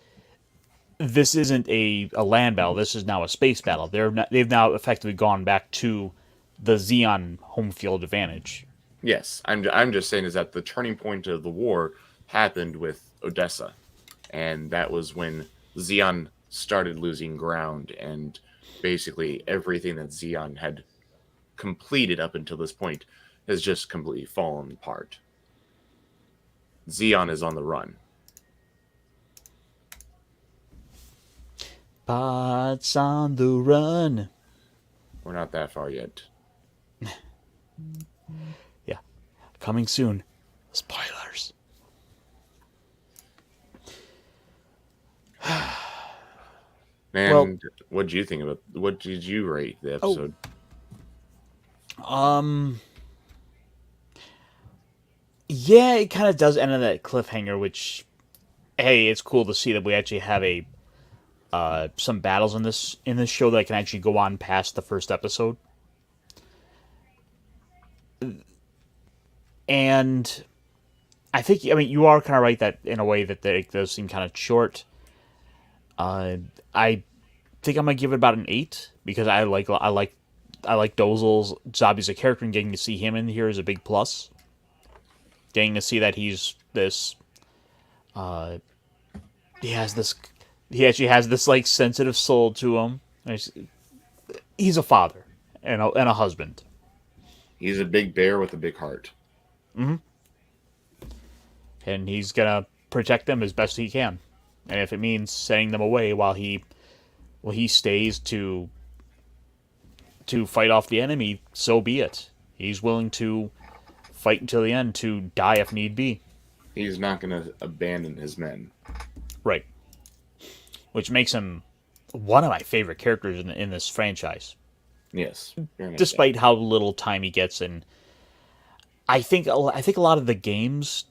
this isn't a land battle. This is now a space battle. They've now effectively gone back to the Xeon home field advantage. Yes, I'm just saying is that the turning point of the war happened with Odessa, and that was when Xeon started losing ground, and basically everything that Xeon had completed up until this point has just completely fallen apart. Xeon is on the run. Bots on the run. We're not that far yet. Yeah. Coming soon. Spoilers. Man, what did you think about? What did you rate the episode? Yeah, it kind of does end on that cliffhanger, which, hey, it's cool to see that we actually have some battles in this show that can actually go on past the first episode. And I think, you are kind of right that in a way that it does seem kind of short. I think I'm gonna give it about an 8 because I like Dozel's Zabi's a character, and getting to see him in here is a big plus. Getting to see that he's this, he actually has this like sensitive soul to him. He's a father and a husband. He's a big bear with a big heart. Mm-hmm. And he's gonna protect them as best he can. And if it means sending them away while he stays to fight off the enemy, so be it. He's willing to fight until the end to die if need be. He's not going to abandon his men. Right. Which makes him one of my favorite characters in this franchise, Yes. Very much despite how little time he gets in. I think a lot of the games,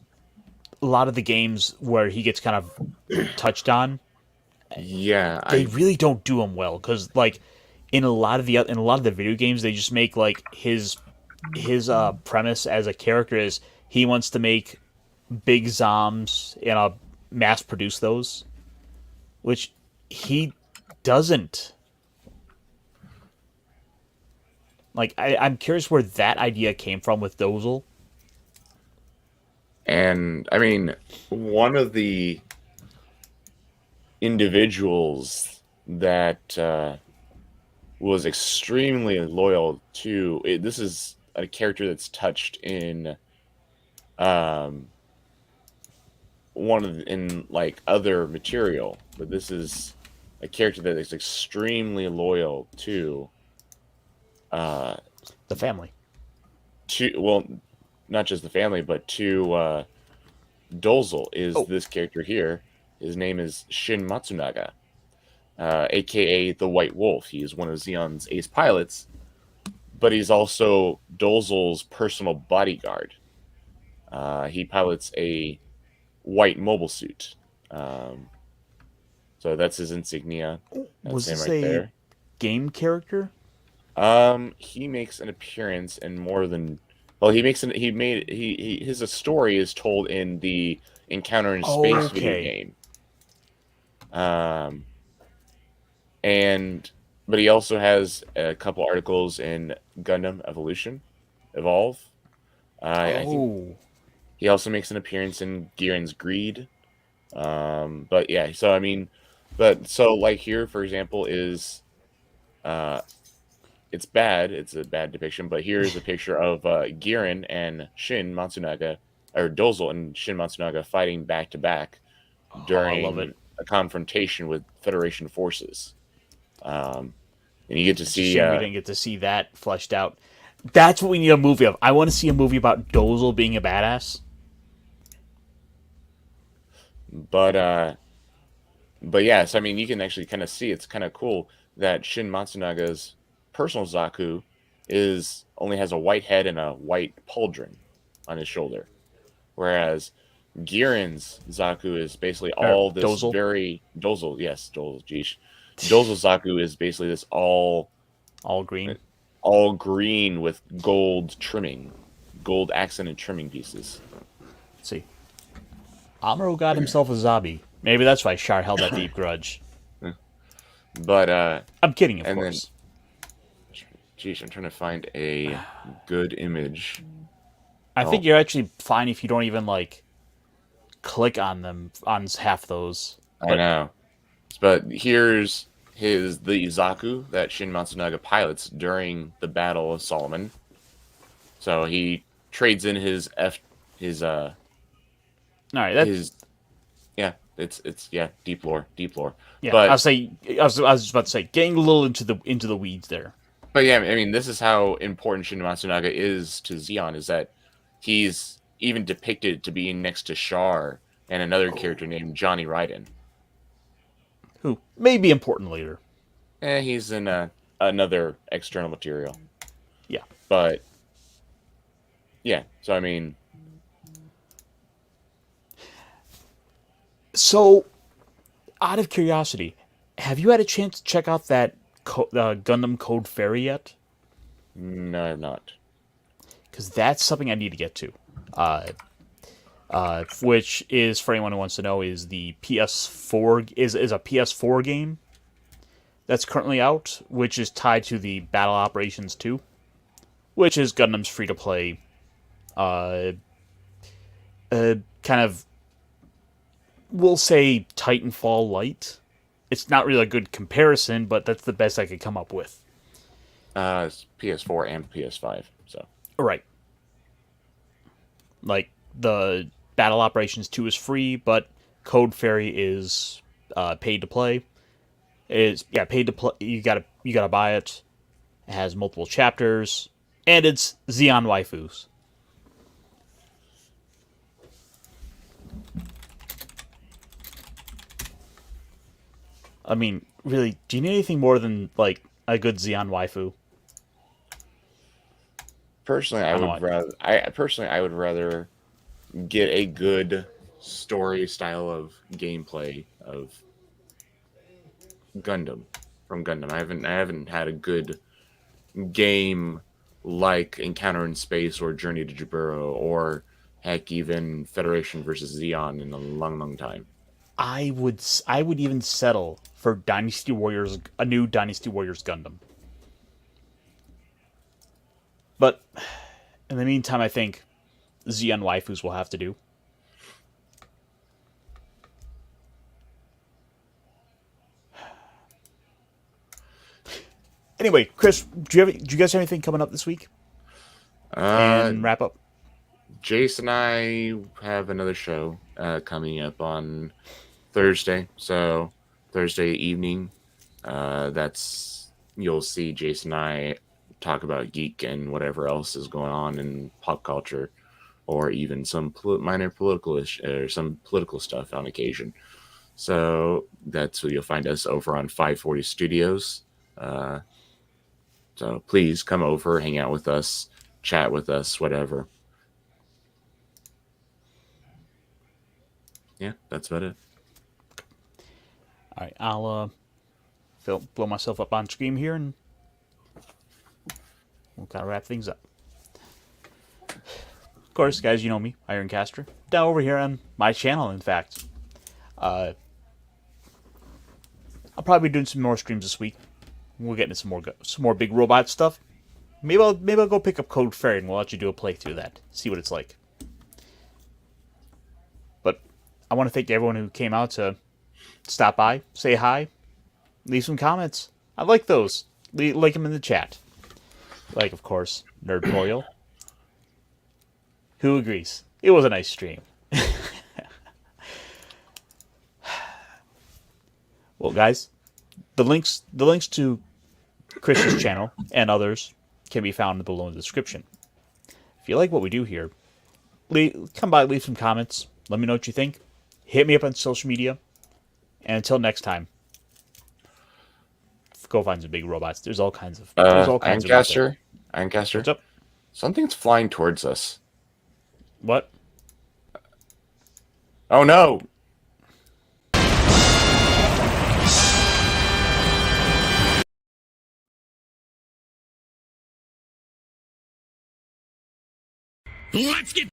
where he gets kind of touched on, so. Yeah. they really don't do him well, because like in a lot of the video games, they just make like his premise as a character is he wants to make big zoms and mass produce those, which he doesn't. Like I'm curious where that idea came from with Dozel. And I mean, one of the individuals that was extremely loyal to it, this is a character that's touched in in like other material, but this is a character that is extremely loyal to The family. well, not just the family, but to Dozel is Oh. this character here. His name is Shin Matsunaga, aka the White Wolf. He is one of Xeon's ace pilots, but he's also Dozel's personal bodyguard. He pilots a white mobile suit. So that's his insignia. That's Was him this right a there. game character? He makes an appearance in more than well. His story is told in the Encounter in Space video Okay. game. But he also has a couple articles in Gundam Evolve. I think he also makes an appearance in Giren's Greed. But yeah, so I mean, so like here, for example, is it's bad. It's a bad depiction, but here's a picture of Giren and Shin Matsunaga, or Dozel and Shin Matsunaga fighting back to back during love it. a confrontation with Federation forces. And you get to It's a see. shame we didn't get to see that fleshed out. That's what we need a movie of. I want to see a movie about Dozel being a badass. But yeah, so I mean, you can actually kind of see it's kind of cool that Shin Matsunaga's personal Zaku only has a white head and a white pauldron on his shoulder, whereas Giren's Zaku is basically all this Dozel? very Dozel, yes, Dozel, geesh. Dozel's Zaku is basically this all green. all green with gold trimming, gold accented trimming pieces. Let's see. Amuro got himself a Zabi. Maybe that's why Char held that deep grudge. But I'm kidding, of and course. geez, I'm trying to find a good image. I think you're actually fine if you don't even like click on them on half those. I know. But here's the Zaku that Shin Matsunaga pilots during the Battle of Solomon. So he trades in his All right, that's it's deep lore. yeah. But I was just about to say, getting a little into the weeds there. But yeah, I mean, this is how important Shin Matsunaga is to Xeon, is that he's even depicted to be next to Char and another character named Johnny Raiden. Who may be important later. He's in another external material. Yeah. But yeah, so I mean, So, out of curiosity, have you had a chance to check out that Gundam Code Fairy yet? no, I'm not. Because that's something I need to get to. Which is, for anyone who wants to know, is the PS4 is a PS4 game that's currently out, which is tied to the Battle Operations 2, which is Gundam's free to play. Kind of, we'll say Titanfall light. It's not really a good comparison, but that's the best I could come up with. It's PS4 and PS5, so. Right. Like, the Battle Operations 2 is free, but Code Fairy is paid to play. Paid to play. You gotta buy it. It has multiple chapters, and it's Xeon waifus. I mean, really, do you need anything more than like a good Xeon waifu? Personally, I I don't know. would rather. I would rather get a good story style of gameplay of Gundam from Gundam. I haven't had a good game like Encounter in Space or Journey to Jaburo or heck even Federation versus Xeon in a long, long time. I would even settle for Dynasty Warriors, a new Dynasty Warriors Gundam. But in the meantime, I think Xeon waifus will have to do. Anyway, Chris, do you guys have anything coming up this week? Uh, And wrap up. Jace and I have another show coming up on Thursday. So Thursday evening, that's you'll see Jace and I talk about geek and whatever else is going on in pop culture, or even some minor political or some political stuff on occasion. So that's where you'll find us over on 540 Studios. Uh, so please come over, hang out with us, chat with us, whatever. Yeah, that's about it. All right, I'll blow myself up on screen here, and we'll kind of wrap things up. Of course, guys, you know me, Ironcaster. Down over here on my channel, in fact. I'll probably be doing some more streams this week. We'll get into some more big robot stuff. Maybe I'll go pick up Code Fairy and we'll let you do a playthrough of that. See what it's like. But I want to thank everyone who came out to stop by, say hi, leave some comments. I like those. Like them in the chat. Like, of course, Nerdpoil, who agrees. It was a nice stream. Well, guys, the links to Chris's channel and others can be found below in the description. If you like what we do here, come by, leave some comments. Let me know what you think. Hit me up on social media. And until next time, go find some big robots. There's all kinds of. There's all kinds of. Ironcaster. What's up? Something's flying towards us. What? Oh no! Let's get